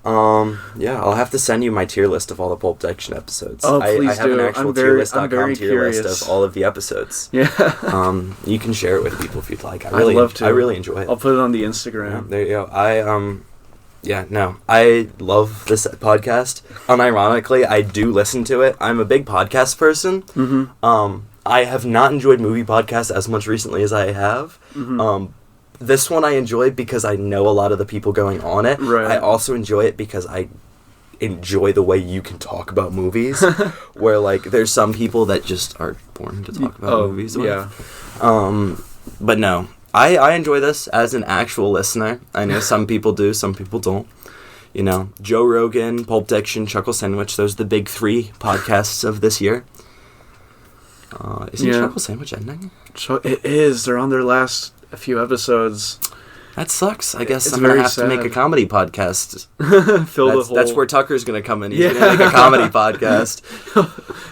Yeah, I'll have to send you my tier list of all the Pulp Diction episodes.
Oh, please
I have an actual tierlist.com tier list of all of the episodes.
Yeah.
You can share it with people if you'd like.
I'd love to.
I really enjoy it.
I'll put it on the Instagram.
Yeah, there you go. I love this podcast. Unironically, I do listen to it. I'm a big podcast person.
Mm-hmm.
I have not enjoyed movie podcasts as much recently as I have.
Mm-hmm.
This one I enjoy because I know a lot of the people going on it.
Right.
I also enjoy it because I enjoy the way you can talk about movies. Where, like, there's some people that just are boring to talk about movies with.
Yeah.
But no, I enjoy this as an actual listener. I know some people do, some people don't. You know, Joe Rogan, Pulp Diction, Chuckle Sandwich, those are the big 3 podcasts of this year. Isn't Chuckle Sandwich ending?
It is. They're on their last few episodes.
That sucks. I guess
It's
I'm going to
very
have to make a comedy podcast. That's where Tucker's going to come in. He's going to make a comedy podcast.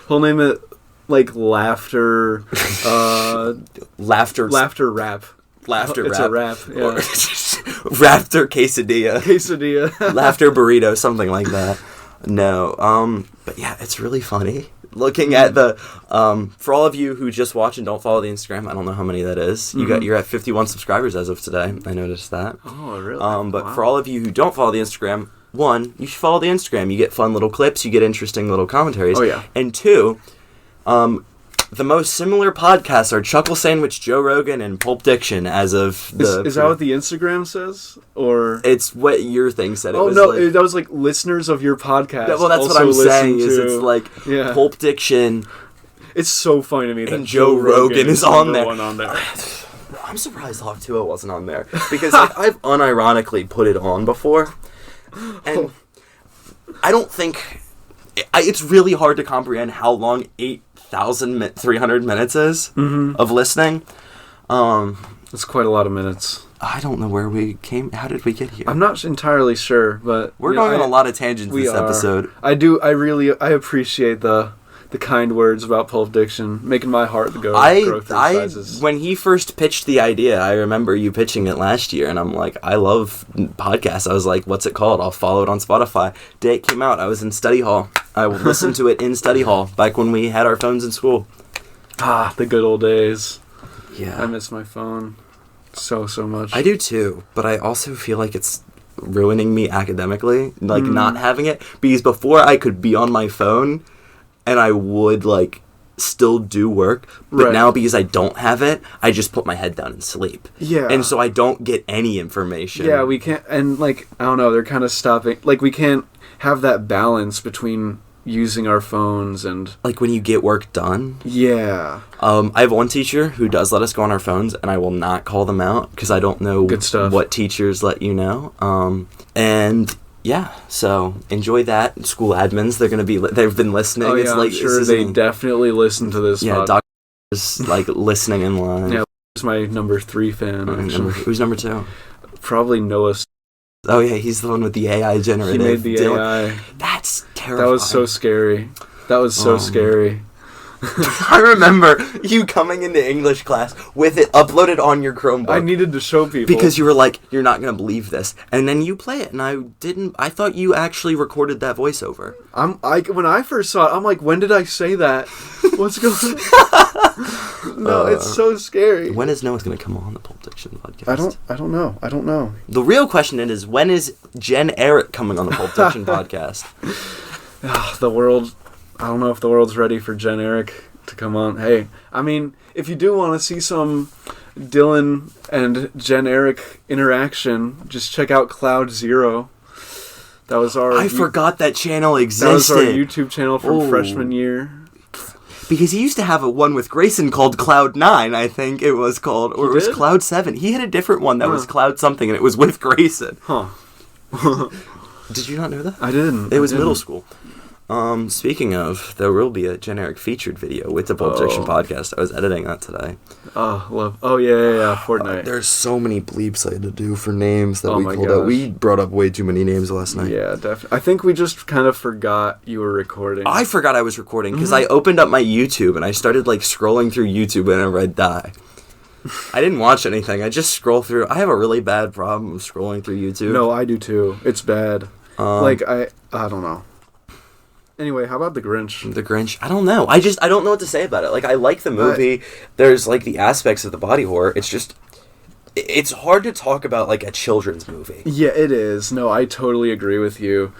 He'll name it, like, Laughter...
Laughter
Rap.
Laughter
It's
rap.
a rap, yeah.
Raptor quesadilla.
Quesadilla.
Laughter burrito, something like that. No, but yeah, it's really funny. Looking at the, for all of you who just watch and don't follow the Instagram, I don't know how many that is. You're at 51 subscribers as of today. I noticed that.
Oh, really?
But for all of you who don't follow the Instagram, 1, you should follow the Instagram. You get fun little clips. You get interesting little commentaries.
Oh, yeah.
And 2, the most similar podcasts are Chuckle Sandwich, Joe Rogan, and Pulp Diction as of the...
Is that what the Instagram says? Or...
It's what your thing said.
That was like listeners of your podcast.
Well, that's what I'm saying, is it's like Pulp Diction...
It's so funny to me that
Joe Rogan is on there.
On there.
I'm surprised Hawk 2 wasn't on there. Because I've unironically put it on before. And I don't think... It's really hard to comprehend how long 8,300 minutes is of listening.
It's quite a lot of minutes.
I don't know where we came... How did we get here?
I'm not entirely sure, but...
We're going on a lot of tangents this episode.
I appreciate the kind words about Pulp Diction, making my heart go through sizes.
When he first pitched the idea, I remember you pitching it last year, and I'm like, I love podcasts. I was like, what's it called? I'll follow it on Spotify. Day it came out, I was in study hall. I listened to it in study hall, back when we had our phones in school.
Ah, the good old days.
Yeah.
I miss my phone so much.
I do too, but I also feel like it's ruining me academically, like not having it, because before I could be on my phone and I would like still do work, but now because I don't have it, I just put my head down and sleep.
Yeah.
And so I don't get any information.
Yeah, we can't, and like, I don't know, they're kind of stopping, like we can't have that balance between using our phones and...
Like when you get work done?
Yeah.
I have one teacher who does let us go on our phones, and I will not call them out because I don't know what teachers let you know. And yeah, so enjoy that. School admins, they've been listening.
Oh, yeah,
it's like,
I'm sure they definitely listen to this.
Yeah, doctors like listening in line.
Yeah, he's my number 3 fan.
Who's number 2?
Probably Noah.
Oh yeah, he's the one with the AI generative.
He made the AI.
That's terrifying.
That was so scary. Scary.
I remember you coming into English class with it uploaded on your Chromebook.
I needed to show people.
Because you were like, you're not going to believe this. And then you play it, and I thought you actually recorded that voiceover.
When I first saw it, I'm like, when did I say that? What's going on? No, it's so scary.
When is Noah going to come on the Pulp Diction podcast?
I don't know.
The real question is, when is Jen Eric coming on the Pulp Diction podcast?
The world... I don't know if the world's ready for Jen Eric. to come on. Hey, I mean, if you do want to see some Dylan and Jen Eric interaction, just check out Cloud Zero. That was our...
I forgot that channel existed.
That was our YouTube channel from freshman year.
Because he used to have a one with Grayson called Cloud 9, I think it was called. Or it was Cloud 7. He had a different one that was Cloud something, and it was with Grayson.
Huh.
Did you not know that?
I didn't.
It was middle school. Speaking of, there will be a generic featured video with the Pulp Diction podcast. I was editing that today.
Oh, love. Oh, yeah. Fortnite.
There's so many bleeps I had to do for names that we called out. We brought up way too many names last night.
Yeah, definitely. I think we just kind of forgot you were recording.
I forgot I was recording because I opened up my YouTube and I started like scrolling through YouTube whenever I'd die. I didn't watch anything. I just scroll through. I have a really bad problem of scrolling through YouTube.
No, I do too. It's bad. I don't know. Anyway, how about The Grinch?
The Grinch? I don't know. I don't know what to say about it. Like, I like the movie. There's, like, the aspects of the body horror. It's just... It's hard to talk about, like, a children's movie.
Yeah, it is. No, I totally agree with you.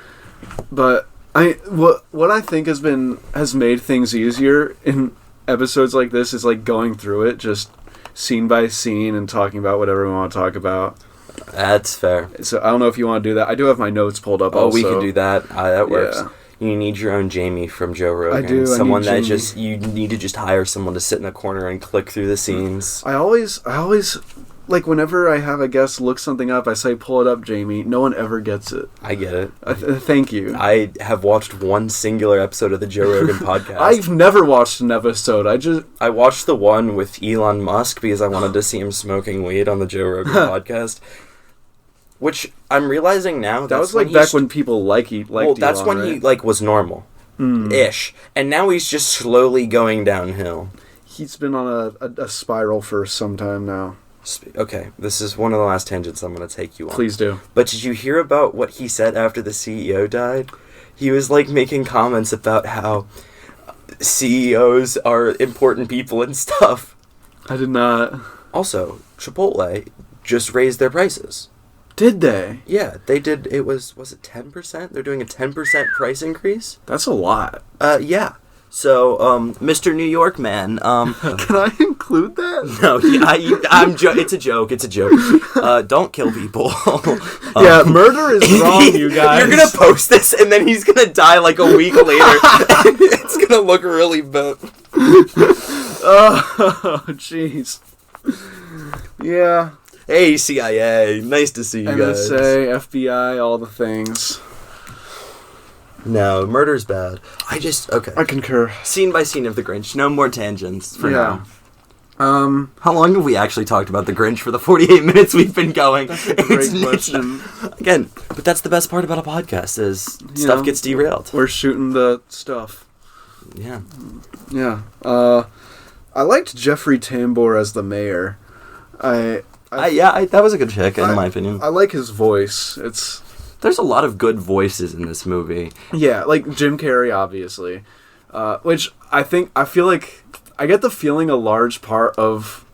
But what I think has made things easier in episodes like this is, like, going through it just scene by scene and talking about whatever we want to talk about.
That's fair.
So I don't know if you want to do that. I do have my notes pulled up also.
We can do that. That works. Yeah. You need your own Jamie from Joe Rogan.
I do.
Someone that you need to just hire someone to sit in a corner and click through the scenes.
I always, like, whenever I have a guest look something up, I say, pull it up, Jamie. No one ever gets it.
I get it.
Thank you.
I have watched one singular episode of the Joe Rogan podcast.
I've never watched an episode. I
watched the one with Elon Musk because I wanted to see him smoking weed on the Joe Rogan podcast. Which I'm realizing now
that was like back when people liked
that's
Elon,
when
right?
he like was normal ish, and now he's just slowly going downhill.
He's been on a spiral for some time now.
Okay, this is one of the last tangents I'm going to take you on.
Please do.
But did you hear about what he said after the CEO died? He was like making comments about how CEOs are important people and stuff.
I did not.
Also, Chipotle just raised their prices.
Did they?
Yeah, they did. It was it 10%? They're doing a 10% price increase?
That's a lot.
Yeah. So, Mr. New York man,
can I include that?
No, it's a joke. It's a joke. Don't kill people.
Yeah, murder is wrong, you guys.
You're gonna post this, and then he's gonna die like a week later. And it's gonna look really bad.
Oh, jeez. Yeah.
Hey, CIA. Nice to see you guys.
NSA, FBI, all the things.
No, murder's bad. Okay.
I concur.
Scene by scene of The Grinch. No more tangents for now.
How
long have we actually talked about The Grinch for the 48 minutes we've been going?
That's a great question.
Again, but that's the best part about a podcast is stuff gets derailed.
We're shooting the stuff.
Yeah.
Yeah. I liked Jeffrey Tambor as the mayor. That
was a good pick, in my opinion.
I like his voice.
There's a lot of good voices in this movie.
Yeah, like Jim Carrey, obviously. Which I feel like, I get the feeling a large part of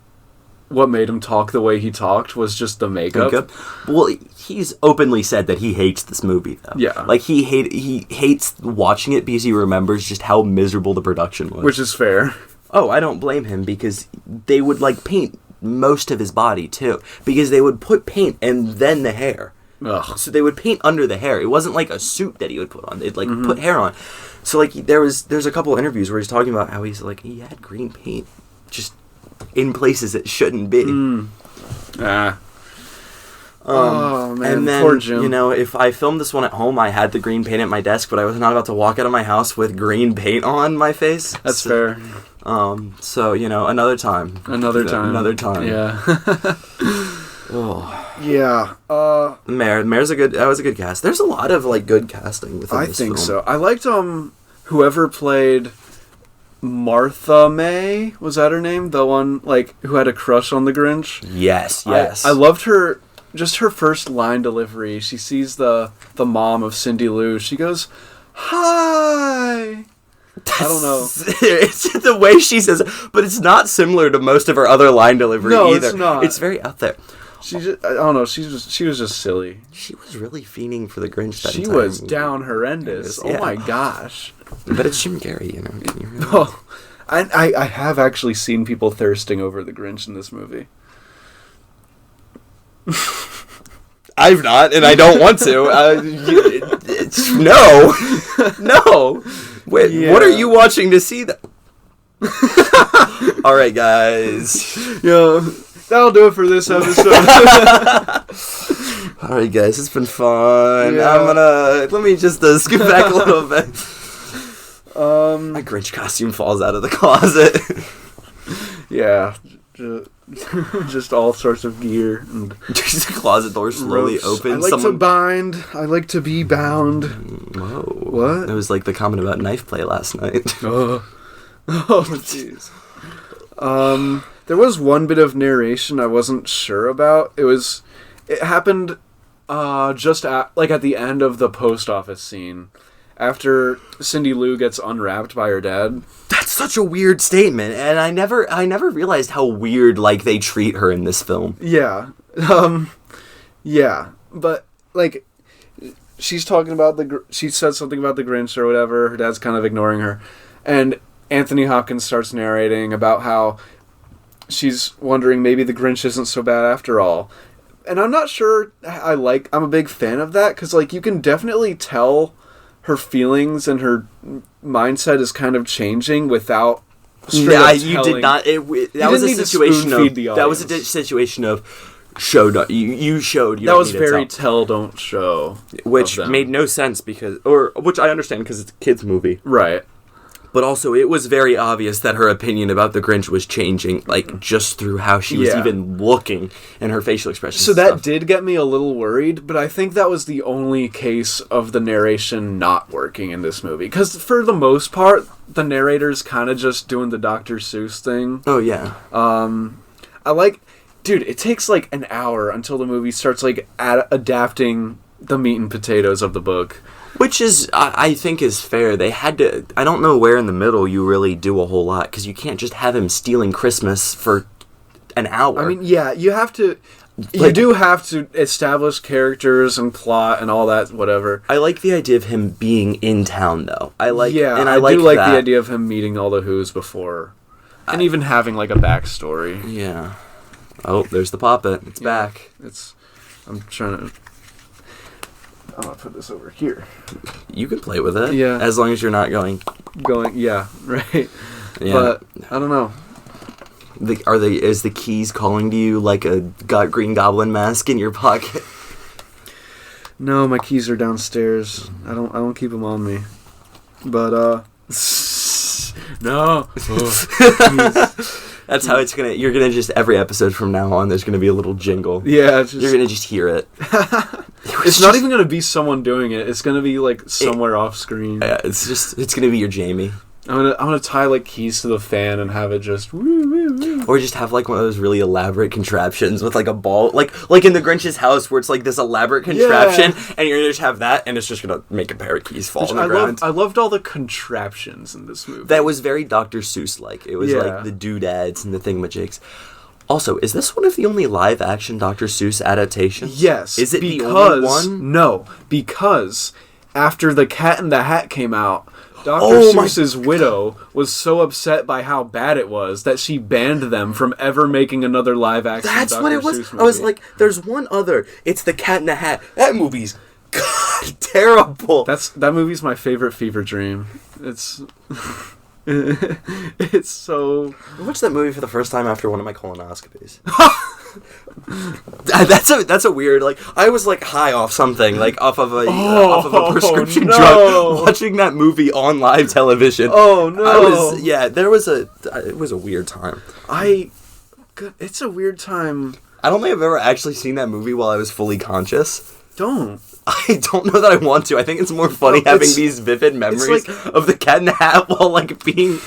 what made him talk the way he talked was just the makeup.
Well, he's openly said that he hates this movie, though.
Yeah.
Like, he hates watching it because he remembers just how miserable the production was.
Which is fair.
Oh, I don't blame him, because they would, like, paint most of his body, too. Because they would put paint and then the hair.
Ugh.
So they would paint under the hair. It wasn't like a suit that he would put on. They'd like put hair on. So like there's a couple interviews where he's talking about how he's like he had green paint just in places it shouldn't be.
Oh man,
and then,
poor Jim.
You know, if I filmed this one at home, I had the green paint at my desk, but I was not about to walk out of my house with green paint on my face.
That's fair.
So you know, another time.
Another time.
Yeah.
Oh. Yeah.
Mayor's that was a good cast. There's a lot of like good casting within this film.
I think so. I liked whoever played Martha May, was that her name? The one like who had a crush on the Grinch?
Yes.
I loved her, just her first line delivery. She sees the mom of Cindy Lou. She goes, "Hi." I don't know.
It's the way she says it, but it's not similar to most of her other line delivery either.
No, it's not.
It's very out there.
I don't know. She was just silly.
She was really fiending for the Grinch that time.
She was down horrendous. Oh my gosh.
But it's Jim Carrey, you know.
Oh, I have actually seen people thirsting over the Grinch in this movie.
I've not, and I don't want to. No. No. Wait,
Yeah.
what are you watching to see that? All right, guys.
Yeah, that'll do it for this episode.
All right, guys, it's been fun.
Yeah.
Let me just scoot back a little bit. My
Um,
Grinch costume falls out of the closet.
yeah, just all sorts of gear and
Just the closet door slowly
ropes.
opens.
I like to bind. I like to be bound.
Whoa.
What?
It was like the comment about knife play last night.
Oh, jeez. There was one bit of narration I wasn't sure about. It happened, just at the end of the post office scene, after Cindy Lou gets unwrapped by her dad.
That's such a weird statement, and I never realized how weird like they treat her in this film.
Yeah, yeah, but like, she's talking about she said something about the Grinch or whatever. Her dad's kind of ignoring her, and Anthony Hopkins starts narrating about how she's wondering maybe the Grinch isn't so bad after all. And I'm not sure I'm a big fan of that, because like you can definitely tell her feelings and her mindset is kind of changing without straight up
You
telling.
did not. That was a situation of. That was a situation of showed. You showed. You
That
don't
was
need to
very
tell.
don't show.
Which
of them.
made no sense which I understand because it's a kids movie.
Right.
But also, it was very obvious that her opinion about the Grinch was changing, like, just through how she was
Yeah.
even looking and her facial expressions.
So
and
that
stuff.
did get me a little worried, but I think that was the only case of the narration not working in this movie. Because for the most part, the narrator's kind of just doing the Dr. Seuss thing.
Oh, yeah.
Dude, it takes like an hour until the movie starts like adapting the meat and potatoes of the book.
Which is, I think, is fair. They had to. I don't know where in the middle you really do a whole lot, because you can't just have him stealing Christmas for an hour.
I mean, yeah, you have to. You do have to establish characters and plot and all that, whatever.
I like the idea of him being in town, though. I like
do like the idea of him meeting all the Who's before, and even having like a backstory.
Yeah. Oh, there's the Poppet. It's back.
I'm trying to. I'm gonna put this over here.
You can play with it.
Yeah.
As long as you're not going.
Yeah, right.
Yeah.
But I don't know.
Is the keys calling to you like a Green Goblin mask in your pocket?
No, my keys are downstairs. I don't keep them on me. But no.
That's how you're gonna just every episode from now on. There's gonna be a little jingle.
Yeah,
You're gonna just hear it.
It's not even gonna be someone doing it. It's gonna be like somewhere off screen.
Yeah, it's gonna be your Jamie.
I'm gonna tie like keys to the fan and have it just woo, woo, woo.
Or just have like one of those really elaborate contraptions with like a ball, like in the Grinch's house where it's like this elaborate contraption, and you're gonna just have that, and it's just gonna make a pair of keys fall on the ground.
I loved all the contraptions in this movie.
That was very Dr. Seuss like. It was
Yeah.
like the doodads and the thingamajigs. Also, is this one of the only live action Dr. Seuss adaptations?
Yes.
Is it the only one?
No, because after The Cat in the Hat came out, Dr.
Oh my
Seuss's widow was so upset by how bad it was that she banned them from ever making another live action
That's
Dr.
what it was.
Seuss movie.
I was like, there's one other. It's The Cat in the Hat. That movie's god terrible.
that movie's my favorite fever dream. It's it's so.
I watched that movie for the first time after one of my colonoscopies. That's a weird, like, I was like high off something, like off of a prescription drug, watching that movie on live television.
Oh no!
It was a weird time.
It's a weird time.
I don't think I've ever actually seen that movie while I was fully conscious.
Don't.
I don't know that I want to. I think it's more funny having these vivid memories of the Cat in the Hat while like being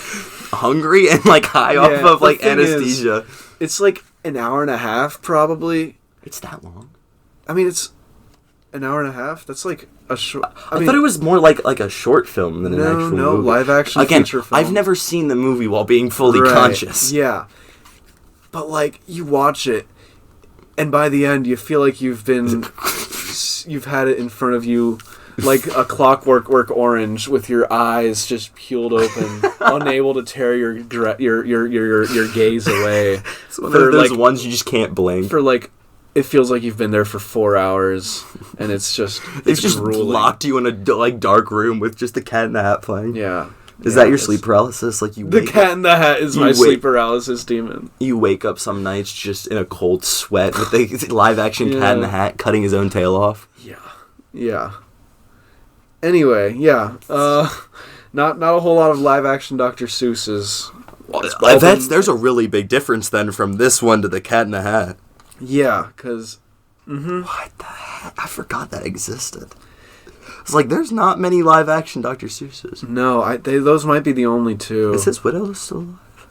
hungry and like high off of like anesthesia.
It's like an hour and a half, probably.
It's that long.
I mean, it's an hour and a half. That's like a short.
I thought it was more like a short film than an actual movie.
Live action feature film.
I've never seen the movie while being fully conscious.
Yeah, but like you watch it, and by the end you feel like you've had it in front of you like a Clockwork Orange with your eyes just peeled open, unable to tear your gaze away.
It's one of those ones you just can't blink.
For like, it feels like you've been there for 4 hours, and it's just grueling.
Locked you in a dark room with just the Cat in the Hat playing.
Yeah.
Is that your sleep paralysis? Like
the Cat in the Hat is my sleep paralysis demon.
You wake up some nights just in a cold sweat with the live action Cat in the Hat cutting his own tail off.
Yeah. Anyway, yeah. Not a whole lot of live action Dr. Seuss's.
There's a really big difference then from this one to the Cat in the Hat.
Yeah, because...
What the heck? I forgot that existed. It's like, there's not many live-action Dr. Seuss's.
No, those might be the only two.
Is his widow still alive?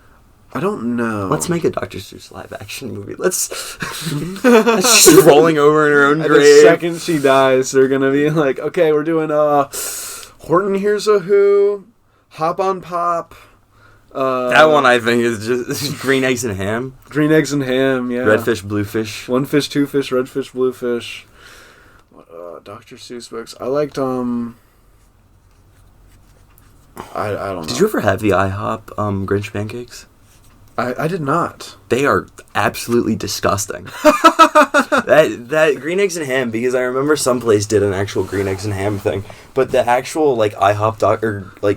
I don't know.
Let's make a Dr. Seuss live-action movie. She's rolling over in her own grave.
The second she dies, they're going to be like, okay, we're doing Horton Hears a Who, Hop on Pop.
That one, I think, is just Green Eggs and Ham.
Green Eggs and Ham, yeah.
Red Fish, Blue Fish.
One Fish, Two Fish, Red Fish, Blue Fish. Dr. Seuss books. I liked, I don't know.
Did you ever have the IHOP Grinch pancakes?
I did not.
They are absolutely disgusting. that Green Eggs and Ham, because I remember someplace did an actual Green Eggs and Ham thing, but the actual like IHOP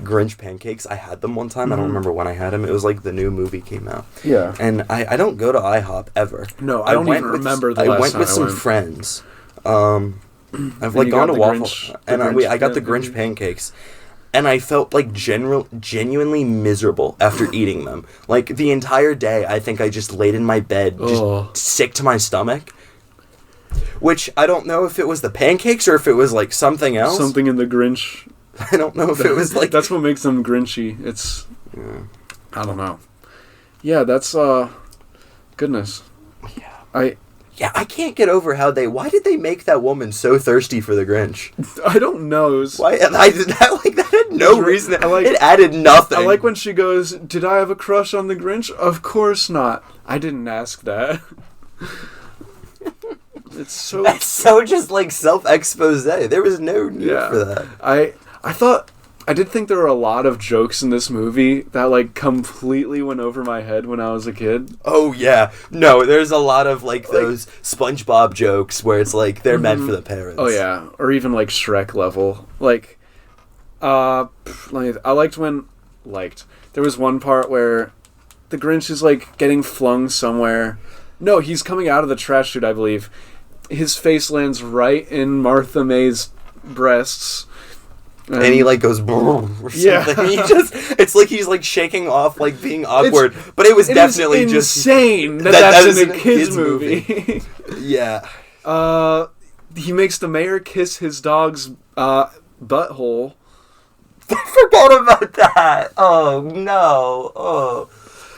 Grinch pancakes, I had them one time. Mm-hmm. I don't remember when I had them. It was like the new movie came out.
Yeah.
And I don't go to IHOP ever.
No, I don't even remember the last time
I went with some friends. I've like gone to Waffle, and I got the Grinch pancakes. And I felt like genuinely miserable after eating them. Like the entire day, I think I just laid in my bed, just sick to my stomach. Which I don't know if it was the pancakes or if it was like something else.
Something in the Grinch.
I don't know if it was like...
That's what makes them Grinchy. It's... Yeah. I don't know. Yeah, that's... Goodness.
Yeah. I can't get over how why did they make that woman so thirsty for the Grinch?
I don't know.
Why? That had no reason. It added nothing.
I like when she goes, "Did I have a crush on the Grinch? Of course not. I didn't ask that." That's
so just like self-expose. There was no need for that.
I did think there were a lot of jokes in this movie that, like, completely went over my head when I was a kid.
Oh, yeah. No, there's a lot of, like those SpongeBob jokes where it's, like, they're meant for the parents.
Oh, yeah. Or even, like, Shrek level. Like, I liked when... There was one part where the Grinch is, like, getting flung somewhere. No, he's coming out of the trash chute, I believe. His face lands right in Martha May's breasts.
And he like goes or something. Yeah. It's like he's like shaking off like being awkward. But it was definitely
insane that's in a kids movie.
Yeah.
He makes the mayor kiss his dog's butthole.
I forgot about that. Oh no. Oh.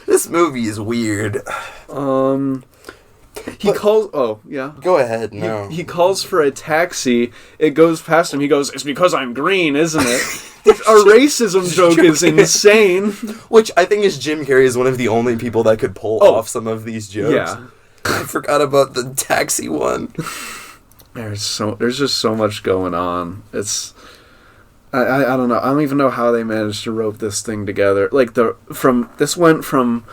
This movie is weird.
Calls... Oh, yeah.
Go ahead, no.
He calls for a taxi. It goes past him. He goes, "It's because I'm green, isn't it?" A racism joke is insane.
Which I think is Jim Carrey is one of the only people that could pull off some of these jokes.
Yeah.
I forgot about the taxi one.
There's just so much going on. It's... I don't know. I don't even know how they managed to rope this thing together. Like, this went from...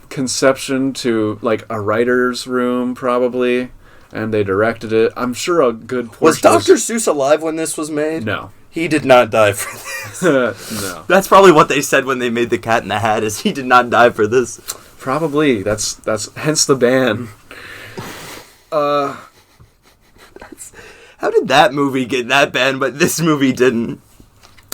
conception to like a writer's room probably, and they directed it. I'm sure a good portion
was Dr. Seuss alive when this was made?
No,
he did not die for this.
No,
that's probably what they said when they made the Cat in the Hat, is he did not die for this.
Probably that's hence the ban.
How did that movie get that banned but this movie didn't?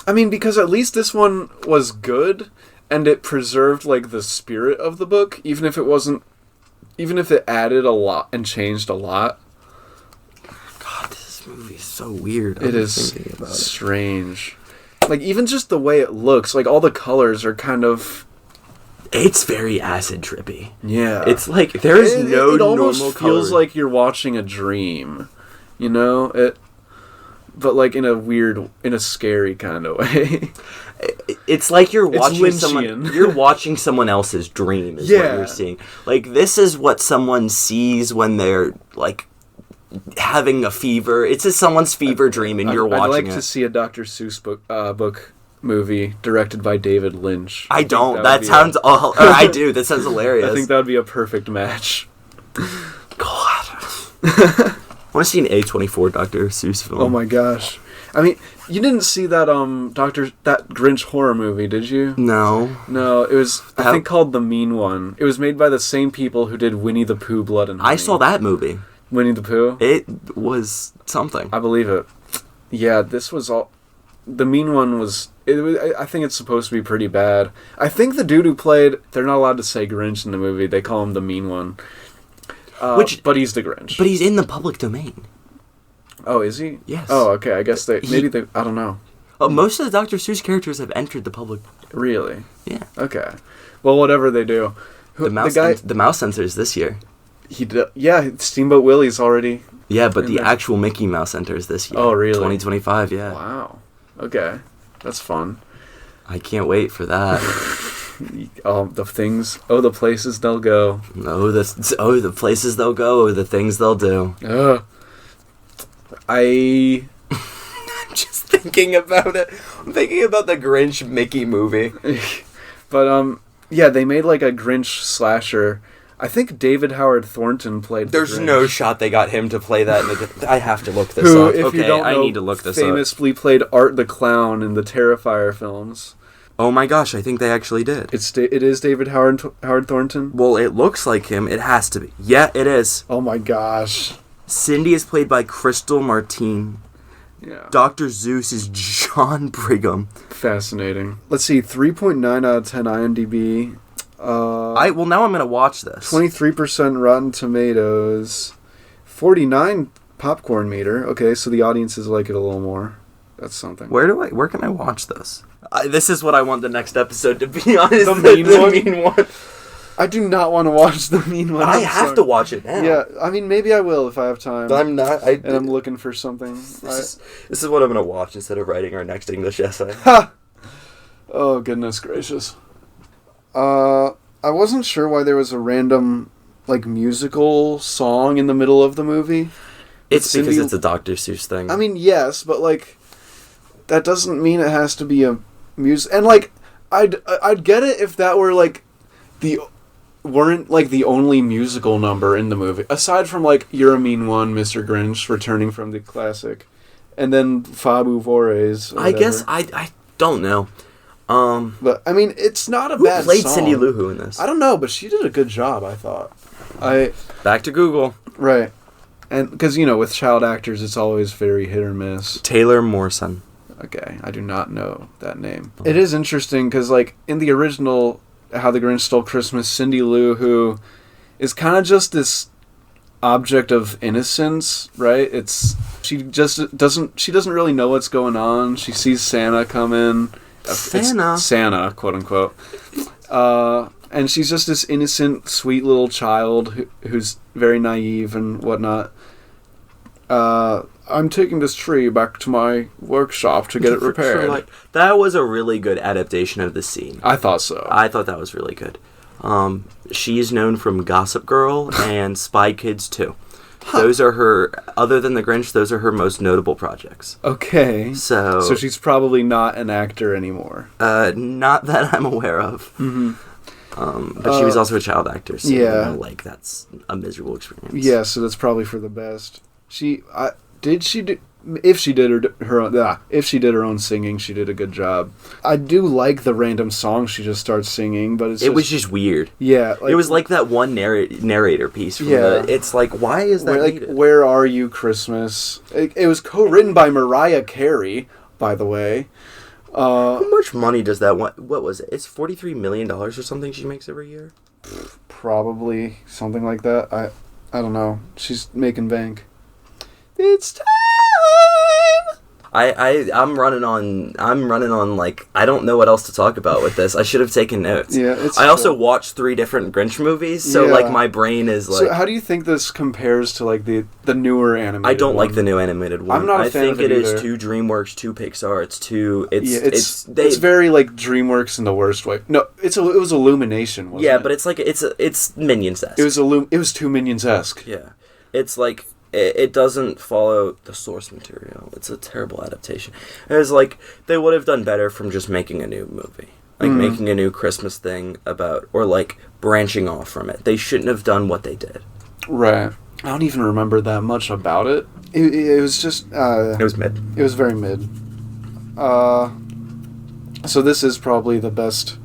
I mean, because at least this one was good. And it preserved, like, the spirit of the book, even if it added a lot and changed a lot.
God, this movie is so weird.
It is strange. Like, even just the way it looks, like, all the colors are kind of...
It's very acid trippy.
Yeah.
It's like, there is no
it
normal
almost feels
color.
like you're watching a dream. You know? But, like, in a scary kind of way.
It's like you're watching someone else's dream is what you're seeing. Like, this is what someone sees when they're, like, having a fever. It's just someone's fever dream, and you're watching
I'd like
it.
to see a Dr. Seuss book movie directed by David Lynch.
I don't. That sounds... Or I do. That sounds hilarious.
I think that would be a perfect match.
God. I want to see an A24 Dr. Seuss film.
Oh my gosh. I mean, you didn't see that that Grinch horror movie, did you?
No.
No, it was, I think, called The Mean One. It was made by the same people who did Winnie the Pooh, Blood and Honey.
I saw that movie.
Winnie the Pooh?
It was something.
I believe it. Yeah, this was all... The Mean One was... I think it's supposed to be pretty bad. I think the dude who played... They're not allowed to say Grinch in the movie. They call him the Mean One. But he's the Grinch.
But he's in the public domain.
Oh, is he?
Yes.
Oh, okay. I guess I don't know.
Most of the Dr. Seuss characters have entered the public.
Really?
Yeah.
Okay. Well, whatever they do.
The mouse enters this year.
Yeah, Steamboat Willie's already.
Yeah, but the actual Mickey Mouse enters this year.
Oh, really?
2025, yeah.
Wow. Okay. That's fun.
I can't wait for that.
The places they'll go.
The places they'll go, the things they'll do.
I'm
just thinking about it. I'm thinking about the Grinch Mickey movie.
But, yeah, they made like a Grinch slasher. I think David Howard Thornton played
There's
the Grinch.
no shot they got him to play that. I have to look this up.
If you don't know,
I need to look this up.
Famously played Art the Clown in the Terrifier films.
Oh my gosh, I think they actually did.
It is David Howard Thornton?
Well, it looks like him. It has to be. Yeah, it is.
Oh my gosh.
Cindy is played by Crystal Martine.
Yeah.
Dr. Seuss is John Brigham.
Fascinating. Let's see, 3.9 out of 10 IMDb.
Now I'm gonna watch this.
23% Rotten Tomatoes. 49 popcorn meter. Okay, so the audiences like it a little more. That's something.
Where can I watch this? This is what I want the next episode to be honest.
The Mean One. I do not want to watch The Mean One.
I have to watch it now.
Yeah, I mean, maybe I will if I have time.
But I'm not.
And I'm looking for something.
This is what I'm going to watch instead of writing our next English essay.
Ha! Oh, goodness gracious. I wasn't sure why there was a random, musical song in the middle of the movie.
It's because it's a Dr. Seuss thing.
I mean, yes, but, that doesn't mean it has to be a music. And, I'd get it if that were, weren't the only musical number in the movie aside from You're a Mean One, Mr. Grinch returning from the classic, and then Fabu Vores.
I guess I don't know.
But I mean, it's not a bad song.
Who played Cindy Lou Who in this?
I don't know, but she did a good job. I thought.
Back to Google.
Right, and because with child actors, it's always very hit or miss.
Taylor Morrison.
Okay, I do not know that name. It is interesting because in the original How the Grinch Stole Christmas, Cindy Lou Who is kind of just this object of innocence, right? She doesn't really know what's going on. She sees Santa come in. Santa, quote unquote. And she's just this innocent, sweet little child who's very naive and whatnot. I'm taking this tree back to my workshop to get it repaired.
That was a really good adaptation of the scene.
I thought so.
I thought that was really good. She is known from Gossip Girl and Spy Kids 2. Huh. Those are her, other than The Grinch, those are her most notable projects.
Okay.
So
she's probably not an actor anymore.
Not that I'm aware of. Mm-hmm. But she was also a child actor, so
yeah.
That's a miserable experience.
Yeah, so that's probably for the best. If she did her own singing, she did a good job. I do like the random song she just starts singing, but it
was just weird.
Yeah,
it was like that one narrator piece. It's why is that needed?
Where Are You, Christmas? It was co-written by Mariah Carey, by the way.
How much money does that one? What was it? It's $43 million or something she makes every year.
Probably something like that. I don't know. She's making bank. It's time.
I'm running on I don't know what else to talk about with this. I should have taken notes.
Yeah,
I also watched 3 different Grinch movies, so my brain is
So how do you think this compares to the newer animated?
I don't like the new animated one.
I'm not a fan of it
I think
either.
Is too DreamWorks, too Pixar.
It's very like DreamWorks in the worst way. No, it was Illumination, wasn't it?
Yeah, but it's Minions-esque.
It was too Minions-esque.
Yeah. It's like it doesn't follow the source material. It's a terrible adaptation. It's like, they would have done better from just making a new movie. Like, making a new Christmas thing about, or, like, branching off from it. They shouldn't have done what they did.
Right. I don't even remember that much about it. It was just...
it was mid.
It was very mid. So this is probably the best...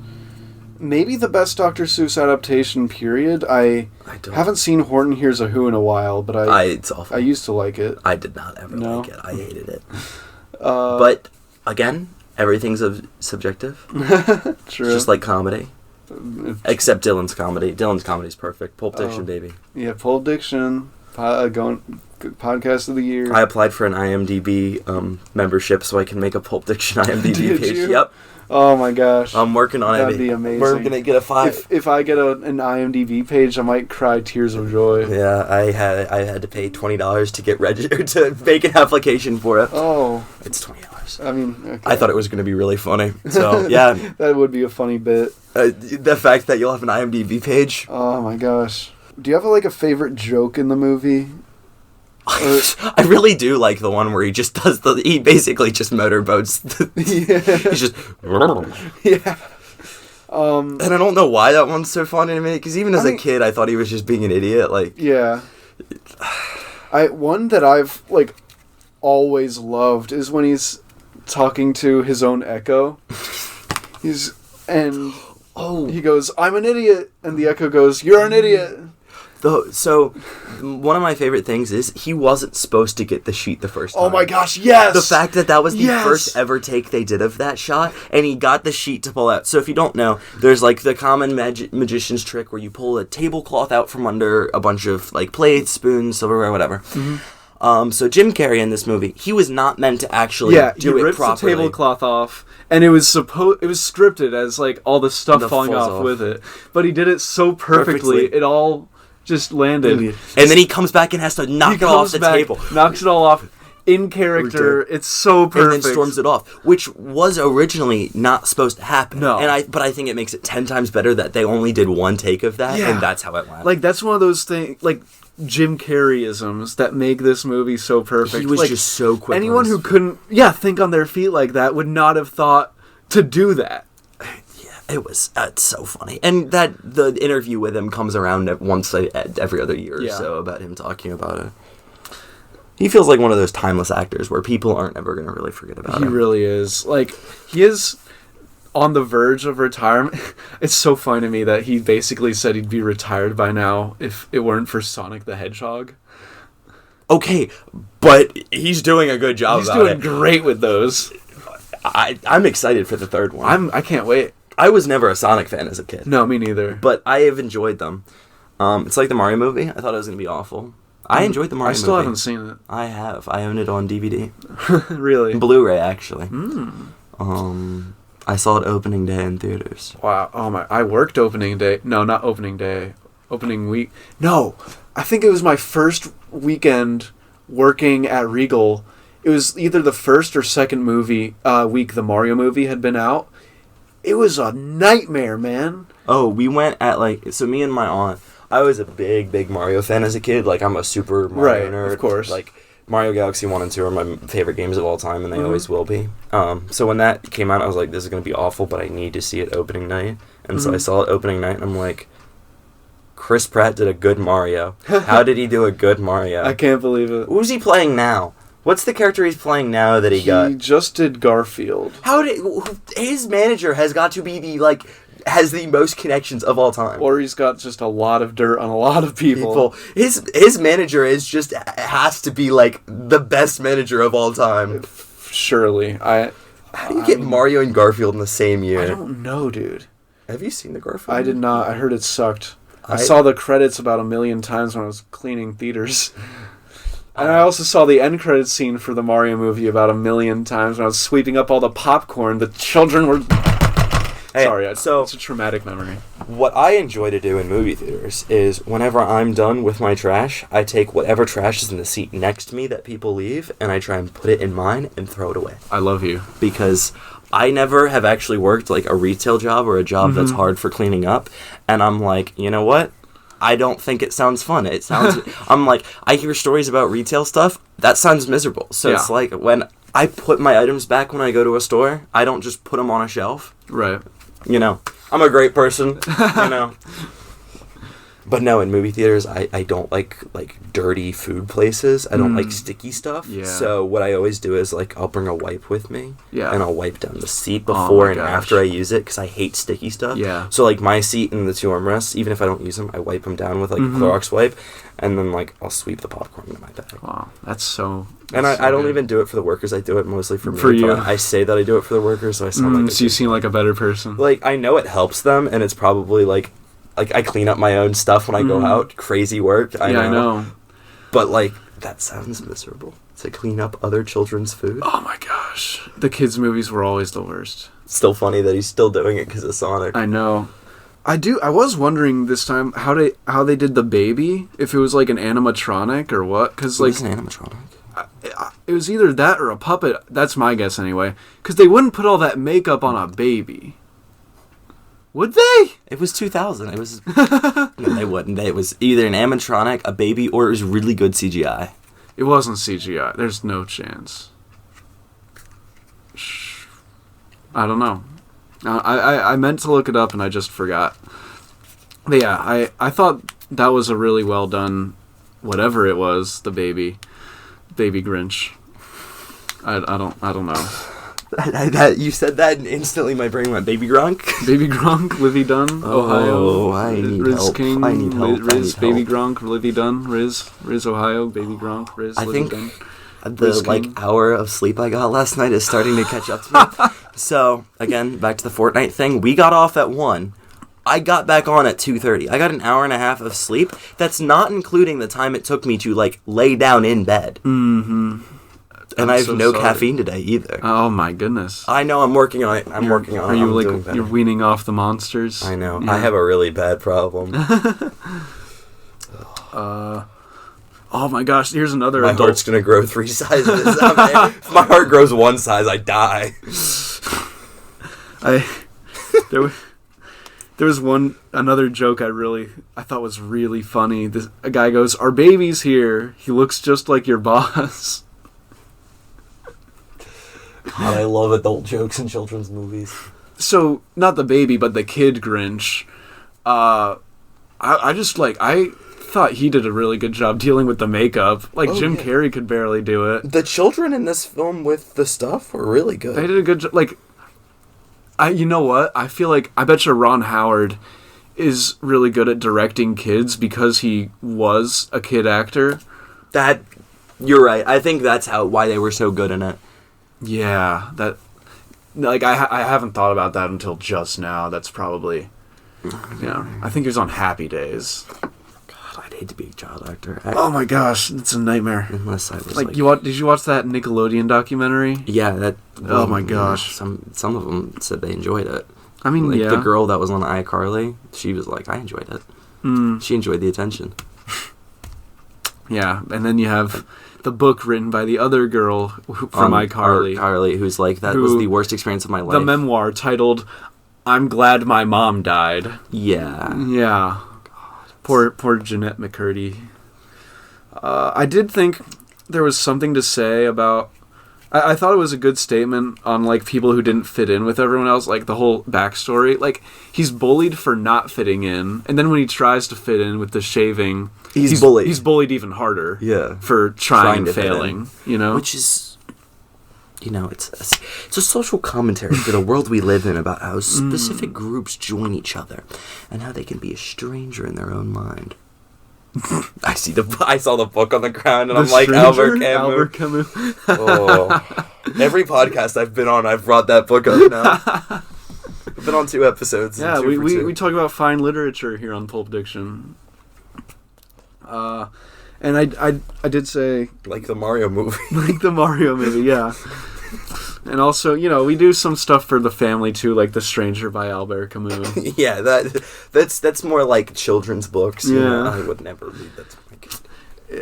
Maybe the best Dr. Seuss adaptation, period. I haven't seen Horton Hears a Who in a while, but
it's awful.
I used to like it.
I did not ever like it. I hated it. But, again, everything's subjective.
True.
Just like comedy. Except Dylan's comedy. Dylan's comedy's perfect. Pulp Diction, baby.
Yeah, Pulp Diction. Podcast of the year.
I applied for an IMDb membership so I can make a Pulp Diction IMDb page.
You?
Yep.
Oh my gosh.
I'm working on it.
That'd be amazing.
We're going to get a 5.
If I get an IMDb page, I might cry tears of joy.
Yeah, I had to pay $20 to get registered to make an application for it.
Oh.
It's $20.
I mean, okay.
I thought it was going to be really funny. So, yeah.
That would be a funny bit.
The fact that you'll have an IMDb page.
Oh my gosh. Do you have a favorite joke in the movie?
I really do like the one where he just does he basically just motorboats.
Yeah.
He's just...
Yeah.
And I don't know why that one's so funny to me, because even as a kid, I thought he was just being an idiot. Like,
yeah. One that I've, always loved is when he's talking to his own echo. He goes, "I'm an idiot," and the echo goes, "You're an idiot."
So, one of my favorite things is he wasn't supposed to get the sheet the first time.
Oh my gosh, yes!
The fact that was the first ever take they did of that shot, and he got the sheet to pull out. So if you don't know, there's the common magician's trick where you pull a tablecloth out from under a bunch of plates, spoons, silverware, whatever. Mm-hmm. So Jim Carrey in this movie, he was not meant to actually do it properly. Yeah, he rips the
tablecloth off, and it was scripted as all the stuff falling off with it. But he did it so perfectly. It all just landed.
And then he comes back and has to knock it off the table.
Knocks it all off in character. It's so perfect.
And then storms it off, which was originally not supposed to happen.
No.
But I think it makes it 10 times better that they only did one take of that, and that's how it went.
That's one of those things, Jim Carrey-isms that make this movie so perfect.
He was just so quick.
Anyone who couldn't, think on their feet like that would not have thought to do that.
It's so funny. And that the interview with him comes around once every other year or so about him talking about it. He feels like one of those timeless actors where people aren't ever going to really forget about him.
He really is. He is on the verge of retirement. It's so funny to me that he basically said he'd be retired by now if it weren't for Sonic the Hedgehog.
Okay, but he's doing a good job about it.
He's doing great with those.
I'm excited for the third one.
I can't wait.
I was never a Sonic fan as a kid.
No, me neither.
But I have enjoyed them. It's like the Mario movie. I thought it was going to be awful. I enjoyed the Mario movie.
I still haven't seen it.
I have. I own it on DVD.
Really?
Blu-ray, actually. I saw it opening day in theaters.
Wow. Oh my. I worked opening day. No, not opening day. Opening week. No. I think it was my first weekend working at Regal. It was either the first or second week the Mario movie had been out. It was a nightmare, man.
Oh, we went at so me and my aunt, I was a big Mario fan as a kid. I'm a super Mario nerd.
Of course.
Mario Galaxy 1 and 2 are my favorite games of all time, and they always will be. So when that came out, I was like, this is going to be awful, but I need to see it opening night. And so I saw it opening night, and I'm like, Chris Pratt did a good Mario. How did he do a good Mario?
I can't believe it.
Who's he playing now? What's the character he's playing now that he got?
He just did Garfield.
His manager has got to be has the most connections of all time.
Or he's got just a lot of dirt on a lot of people.
His manager has to be the best manager of all time.
Surely.
How do you get Mario and Garfield in the same year?
I don't know, dude.
Have you seen the Garfield?
I did not. I heard it sucked. I saw the credits about 1 million times when I was cleaning theaters. And I also saw the end credits scene for the Mario movie about 1 million times when I was sweeping up all the popcorn. The children were... Sorry, it's a traumatic memory.
What I enjoy to do in movie theaters is whenever I'm done with my trash, I take whatever trash is in the seat next to me that people leave, and I try and put it in mine and throw it away.
I love you.
Because I never have actually worked a retail job or a job that's hard for cleaning up, and I'm like, you know what? I don't think it sounds fun. It sounds... I'm like, I hear stories about retail stuff. That sounds miserable. So it's like when I put my items back when I go to a store, I don't just put them on a shelf.
Right.
You know, I'm a great person, you know. But no, in movie theaters, I don't like dirty food places. I don't like sticky stuff. Yeah. So what I always do is like I'll bring a wipe with me. Yeah. And I'll wipe down the seat before and after I use it because I hate sticky stuff. Yeah. So like my seat and the two armrests, even if I don't use them, I wipe them down with like a Clorox wipe, and then like I'll sweep the popcorn into my bag.
Wow, that's so.
And I don't even do it for the workers. I do it mostly for me. For you. I say that I do it for the workers, so I sound like.
So you seem like a better person.
Like I know it helps them, and it's probably like I clean up my own stuff when I go out. Crazy work. I know. But like that sounds miserable to clean up other children's food.
Oh my gosh, the kids' movies were always the worst.
Still funny that he's still doing it because of Sonic.
I know. I was wondering this time how they did the baby, if it was like an animatronic or what, because like
an animatronic.
It was either that or a puppet. That's my guess anyway, because they wouldn't put all that makeup on a baby. Would they?
It was 2000. It was... No, they wouldn't. It was either an animatronic, a baby, or it was really good CGI.
It wasn't CGI. There's no chance. I don't know. I meant to look it up and I just forgot. But yeah, I thought that was a really well done, whatever it was, the baby Grinch. I don't know.
You said that and instantly my brain went, Baby Gronk?
Baby Gronk, Livy Dunn, Ohio.
I need
Riz
help.
King,
I need help.
Riz, Baby Gronk, Livy Dunn, Riz, Ohio, Baby Gronk, Riz, Livy Dunn.
The hour of sleep I got last night is starting to catch up to me. So, again, back to the Fortnite thing. We got off at 1. I got back on at 2:30. I got an hour and a half of sleep. That's not including the time it took me to, like, lay down in bed. Mm-hmm. And I have no caffeine today either.
Oh my goodness!
I know. I'm working on it. Working on it.
Are you like you're weaning off the monsters?
I know. Yeah. I have a really bad problem.
Oh my gosh! Here's another.
My heart's gonna grow 3 sizes. If my heart grows 1 size, I die.
There was another joke I thought was really funny. A guy goes, "Our baby's here. He looks just like your boss."
God, I love adult jokes in children's movies.
So, not the baby, but the kid Grinch. I thought he did a really good job dealing with the makeup. Like, Jim Carrey could barely do it.
The children in this film with the stuff were really good.
They did a good job. Like, you know what? I feel like, I bet you Ron Howard is really good at directing kids because he was a kid actor.
You're right. I think that's why they were so good in it.
Yeah, that, like, I haven't thought about that until just now. That's probably, I think he was on Happy Days.
God, I'd hate to be a child actor.
Oh my gosh, it's a nightmare.
Unless I was
did you watch that Nickelodeon documentary?
Yeah,
oh my gosh.
Some of them said they enjoyed it.
I mean,
the girl that was on iCarly, she was like, I enjoyed it. She enjoyed the attention.
Yeah, and then you have the book written by the other girl from iCarly.
Carly, who's like, that was the worst experience of my life.
The memoir titled, I'm Glad My Mom Died.
Yeah.
Yeah. God, poor Jeanette McCurdy. I did think there was something to say about... I thought it was a good statement on, like, people who didn't fit in with everyone else, like, the whole backstory. Like, he's bullied for not fitting in, and then when he tries to fit in with the shaving... He's bullied. He's bullied even harder. Yeah. For trying and failing, you know?
Which is, it's a social commentary for the world we live in about how specific groups join each other and how they can be a stranger in their own mind. I saw the book on the ground and I'm like, Albert Camus. Every podcast I've been on, I've brought that book up now. I've been on 2 episodes.
Yeah, we talk about fine literature here on Pulp Diction. And I did say...
Like the Mario movie.
Like the Mario movie, yeah. And also, we do some stuff for the family, too, like The Stranger by Albert Camus.
Yeah, that's more like children's books. Yeah. I would never read that to my kid.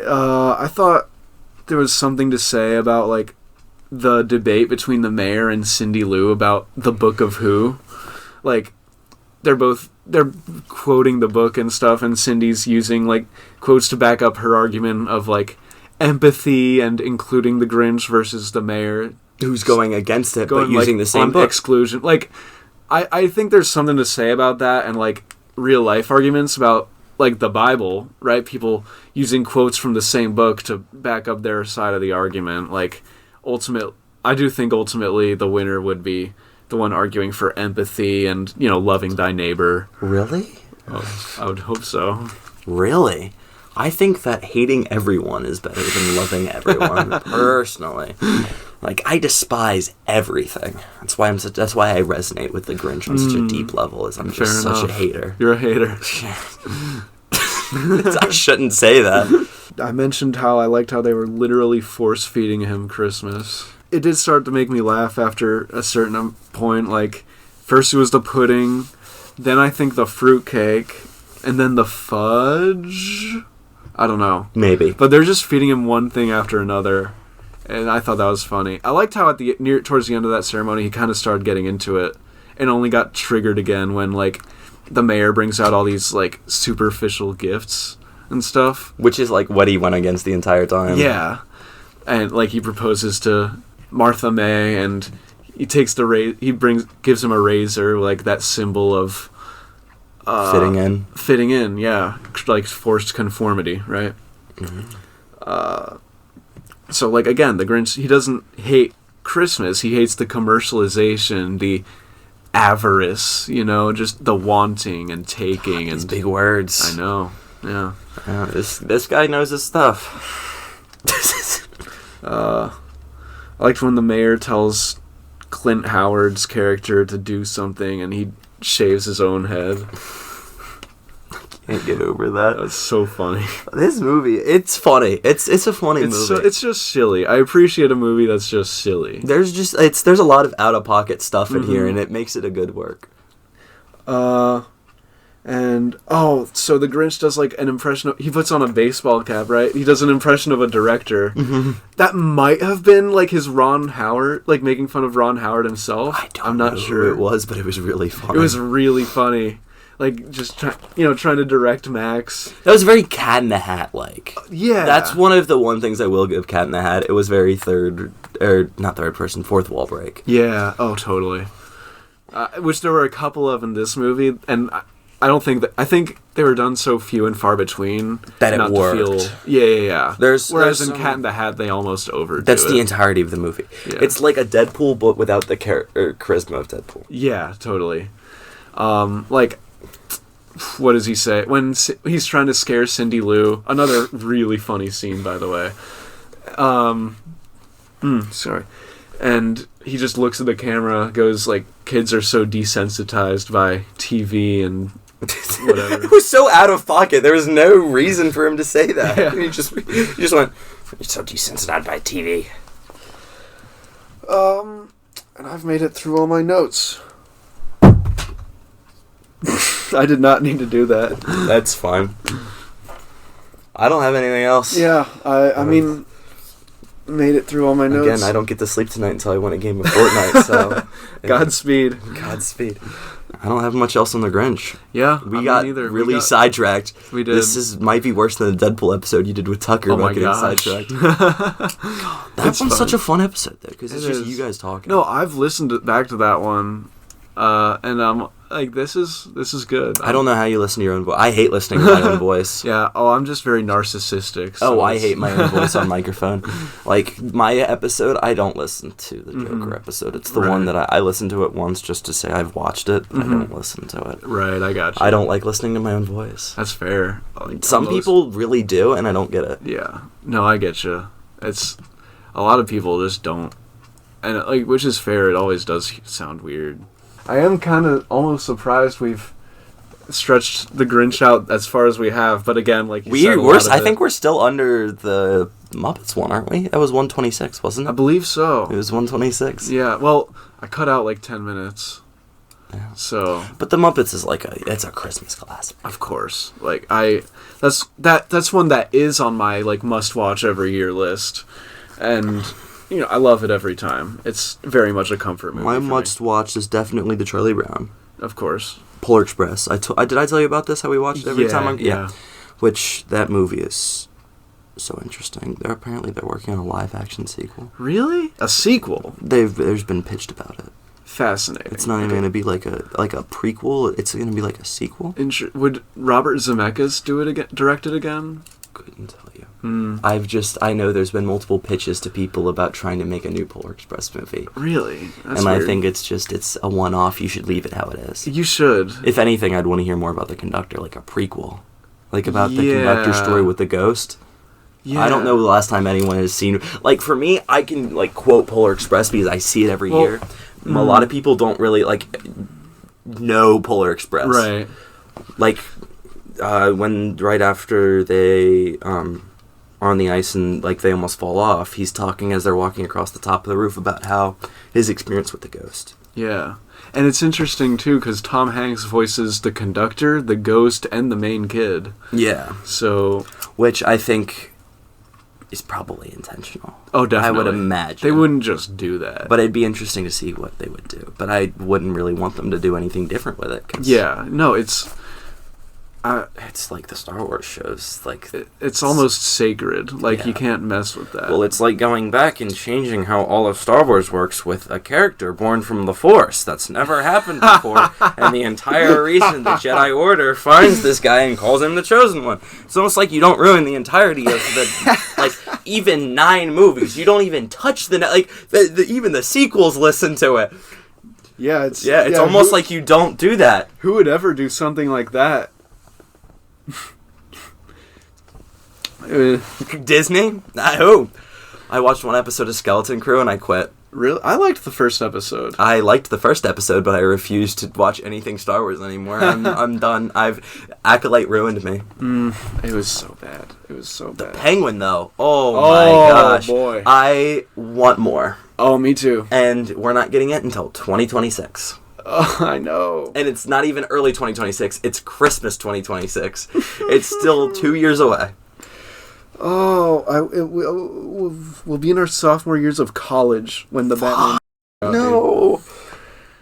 I thought there was something to say about, like, the debate between the mayor and Cindy Lou about the Book of Who. Like, they're both they're quoting the book and stuff, and Cindy's using like quotes to back up her argument of like empathy and including the Grinch versus the mayor
who's going against it,
going,
but using
like,
the same
on
book.
exclusion. Like, I think there's something to say about that, and like real life arguments about like the Bible, right? People using quotes from the same book to back up their side of the argument. Like, I do think ultimately the winner would be the one arguing for empathy and, you know, loving thy neighbor.
Really?
Oh, I would hope so.
Really? I think that hating everyone is better than loving everyone, personally. Like, I despise everything. That's why I resonate with the Grinch on such a deep level, is I'm just such a hater.
You're a hater.
I shouldn't say that.
I mentioned how I liked how they were literally force-feeding him Christmas. It did start to make me laugh after a certain point. Like, first it was the pudding, then I think the fruitcake, and then the fudge? I don't know.
Maybe.
But they're just feeding him one thing after another, and I thought that was funny. I liked how towards the end of that ceremony, he kind of started getting into it, and only got triggered again when, like, the mayor brings out all these, like, superficial gifts and stuff.
Which is, like, what he went against the entire time.
Yeah. And, like, he proposes to Martha May, and he takes gives him a razor, like that symbol of fitting in, yeah, like forced conformity, right? Mm-hmm. So, like, again, the Grinch, he doesn't hate Christmas, he hates the commercialization, the avarice, you know, just the wanting and taking.
These big words.
I know, yeah.
This guy knows his stuff.
I liked when the mayor tells Clint Howard's character to do something and he shaves his own head.
Can't get over that.
That's so funny.
This movie, it's funny. It's a funny movie.
It's just silly. I appreciate a movie that's just silly.
There's a lot of out of pocket stuff in here, and it makes it a good work.
So the Grinch does like an impression he puts on a baseball cap, right? He does an impression of a director.
Mm-hmm.
That might have been like his Ron Howard, like making fun of Ron Howard himself. I'm not sure
who it was, but it was really funny.
It was really funny. Like, just trying to direct Max.
That was very Cat in the Hat like.
Yeah.
That's one of the things I will give Cat in the Hat. It was very fourth wall break.
Yeah. Oh, totally. Which there were a couple of in this movie, and I think they were done so few and far between
that it worked.
Yeah. Whereas in
some...
Cat in the Hat, they almost overdo it.
That's the entirety of the movie. Yeah. It's like a Deadpool, but without the charisma of Deadpool.
Yeah, totally. Like, what does he say? When he's trying to scare Cindy Lou, another really funny scene, by the way. Sorry. And he just looks at the camera, goes like, kids are so desensitized by TV and whatever.
It was so out of pocket. There was no reason for him to say that. Yeah. He just went, you're so desensitized by TV.
And I've made it through all my notes. I did not need to do that.
That's fine. I don't have anything else.
Yeah, I mean, made it through all my notes.
Again, I don't get to sleep tonight until I win a game of Fortnite, so...
Godspeed.
I don't have much else on the Grinch.
Yeah,
we got really sidetracked.
We did.
Might be worse than the Deadpool episode you did with Tucker about getting sidetracked. That one's such a fun episode, though, because it's just you guys talking.
No, I've listened back to that one, and I'm like, this is good.
I don't know how you listen to your own voice. I hate listening to my own voice.
Yeah, I'm just very narcissistic. So
I hate my own voice on microphone. Like, my episode, I don't listen to the Joker episode. It's the one that I listen to it once just to say I've watched it. I don't listen to it.
Right, I got you.
I don't like listening to my own voice.
That's fair.
Some people really do, and I don't get it.
Yeah. No, I get you. It's... A lot of people just don't. And, like, which is fair. It always does sound weird. I am kind of almost surprised we've stretched the Grinch out as far as we have, but again, like you said,
I think we're still under the Muppets one, aren't we? That was 126, wasn't it?
I believe so.
It was 126.
Yeah, well, I cut out like 10 minutes. Yeah. So,
but the Muppets is it's a Christmas classic.
Of course. Like that's one that is on my like must-watch every year list. And you know, I love it every time. It's very much a comfort movie.
My must-watch is definitely the Charlie Brown.
Of course.
Polar Express. Did I tell you about this? How we watched it every time?
Yeah.
Which that movie is so interesting. They're working on a live action sequel.
Really? A sequel?
There's been pitched about it.
Fascinating.
It's not even going to be like a prequel. It's going to be like a sequel.
Would Robert Zemeckis do it again? Direct it again?
Couldn't tell you.
Hmm.
I know there's been multiple pitches to people about trying to make a new Polar Express movie.
Really? That's
and
weird.
I think it's a one-off. You should leave it how it is.
You should.
If anything, I'd want to hear more about the conductor, like a prequel. Like about the conductor story with the ghost.
Yeah.
I don't know the last time anyone has seen... Like, for me, I can, like, quote Polar Express because I see it every year. A lot of people don't really, like, know Polar Express.
Right.
Like, right after they are on the ice and, like, they almost fall off, he's talking as they're walking across the top of the roof about how his experience with the ghost.
Yeah. And it's interesting, too, because Tom Hanks voices the conductor, the ghost, and the main kid.
Yeah.
So...
Which I think is probably intentional.
Oh, definitely.
I would imagine.
They wouldn't just do that.
But it'd be interesting to see what they would do. But I wouldn't really want them to do anything different with it.
Yeah. No, it's...
it's like the Star Wars shows. Like
it's almost sacred. Like,
yeah.
you can't mess with that.
Well, it's like going back and changing how all of Star Wars works with a character born from the Force. That's never happened before. And the entire reason the Jedi Order finds this guy and calls him the Chosen One. It's almost like you don't ruin the entirety of the, like, even 9 movies. You don't even touch even the sequels listen to it.
Yeah, it's
almost like you don't do that.
Who would ever do something like that?
Disney? I watched one episode of Skeleton Crew and I quit.
Really? I liked the first episode.
I liked the first episode, but I refuse to watch anything Star Wars anymore. I'm done. Acolyte ruined me.
It was so bad.
The Penguin, though. Oh my gosh.
Boy.
I want more.
Oh, me too.
And we're not getting it until 2026.
Oh, I know.
And it's not even early 2026. It's Christmas 2026. It's still 2 years away.
We'll be in our sophomore years of college when the Batman...
No.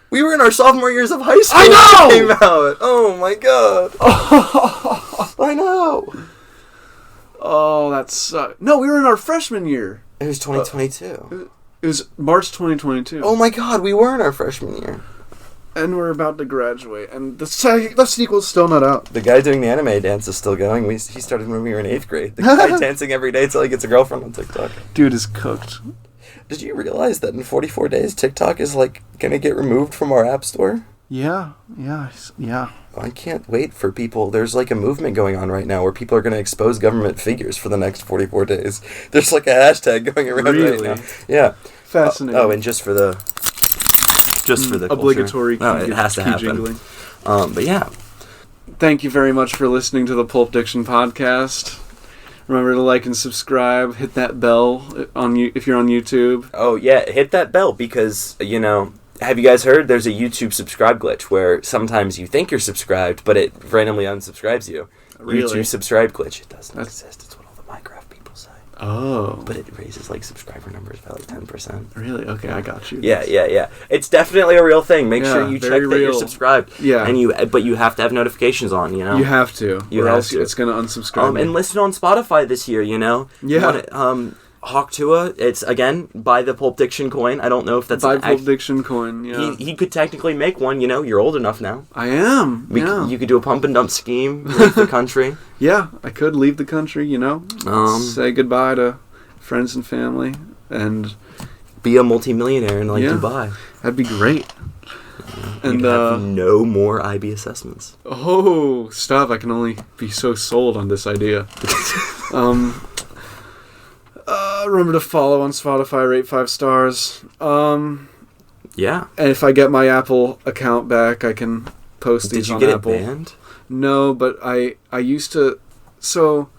We were in our sophomore years of high school.
I know!
When it came out. Oh my god. I know.
Oh, that sucks. No, we were in our freshman year.
It was 2022.
It was March 2022.
Oh my god, we were in our freshman year.
And we're about to graduate, and the sequel's still not out.
The guy doing the anime dance is still going. He started when we were in 8th grade. The guy dancing every day until he gets a girlfriend on TikTok.
Dude is cooked.
Did you realize that in 44 days, TikTok is, like, gonna get removed from our app store?
Yeah.
I can't wait for people. There's, like, a movement going on right now where people are gonna expose government figures for the next 44 days. There's, like, a hashtag going around right now. Yeah.
Fascinating.
And just for the
obligatory
culture. It has to happen.
Jingling.
But yeah.
Thank you very much for listening to the Pulp Diction podcast. Remember to like and subscribe. Hit that bell if you're on YouTube.
Oh yeah, hit that bell because have you guys heard there's a YouTube subscribe glitch where sometimes you think you're subscribed, but it randomly unsubscribes you.
Really?
YouTube subscribe glitch. It doesn't exist. It's what all the Minecraft people say.
Oh.
But it raises like subscriber numbers by like 10%.
Really? Okay, I got you.
Yeah. It's definitely a real thing. Make sure you check that you're subscribed.
Yeah.
But you have to have notifications on,
You have to. Or else it's going to unsubscribe me.
And listen on Spotify this year,
Yeah.
Hawk Tua, it's, again, buy the Pulp Diction coin. I don't know if that's...
Buy Pulp Diction coin, yeah.
He could technically make one, you're old enough now.
I am,
You could do a pump and dump scheme, leave the country.
Yeah, I could leave the country, say goodbye to friends and family, and...
be a multimillionaire in, Dubai.
That'd be great.
And have no more IB assessments.
Oh, stop, I can only be so sold on this idea. Remember to follow on Spotify, rate 5 stars.
Yeah.
And if I get my Apple account back, I can post these on Apple.
Did you get it banned?
No, but I used to... So,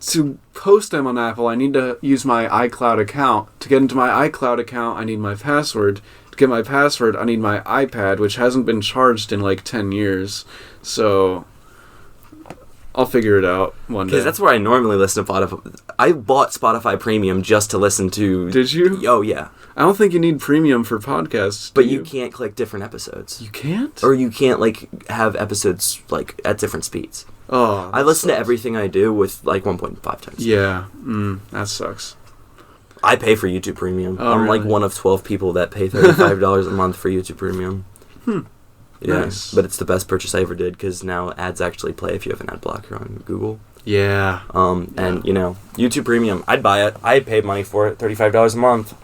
to post them on Apple, I need to use my iCloud account. To get into my iCloud account, I need my password. To get my password, I need my iPad, which hasn't been charged in 10 years. So... I'll figure it out one day.
Because that's where I normally listen to Spotify. I bought Spotify Premium just to listen to...
Did you?
Oh, yeah.
I don't think you need premium for podcasts.
But you can't click different episodes.
You can't?
Or you can't, like, have episodes, like, at different speeds.
Oh,
I listen to everything I do with, like, 1.5 times.
Yeah. That sucks.
I pay for YouTube Premium.
Oh,
I'm,
really?
like, one of 12 people that pay $35 a month for YouTube Premium. Yeah,
Nice.
but it's the best purchase I ever did because now ads actually play if you have an ad blocker on Google.
Yeah.
And, you know, YouTube Premium, I'd buy it. I paid money for it, $35 a month.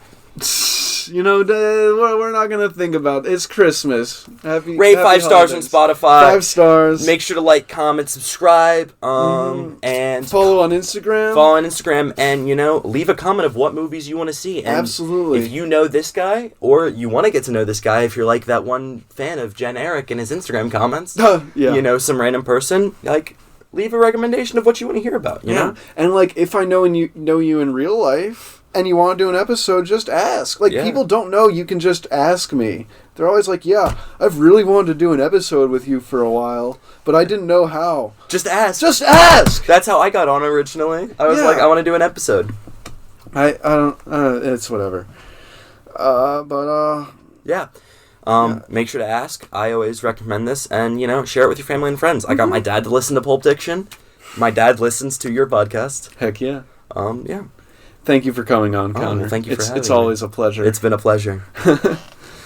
You know, we're not going to think about it. It's Christmas.
Rate 5 stars on
holidays.
Spotify.
5 stars.
Make sure to like, comment, subscribe, and
follow on Instagram.
Follow on Instagram, and, you know, leave a comment of what movies you want to see. And
Absolutely.
if you know this guy, or you want to get to know this guy, if you're like that one fan of Jen Eric and his Instagram comments,
Yeah.
you know, some random person, like, leave a recommendation of what you want to hear about, you know?
And, like, if I know you in real life, and you want to do an episode, just ask. Like, people don't know, you can just ask me. They're always like, yeah, I've really wanted to do an episode with you for a while, but I didn't know how.
Just ask.
Just ask!
That's how I got on originally. I was like, I want to do an episode.
I don't, it's whatever.
Yeah. Make sure to ask. I always recommend this, and, you know, share it with your family and friends. I got my dad to listen to Pulp Diction. My dad listens to your podcast.
Heck yeah.
Yeah.
Thank you for coming on, Connor.
Thank you for having me.
It's always a pleasure.
It's been a pleasure.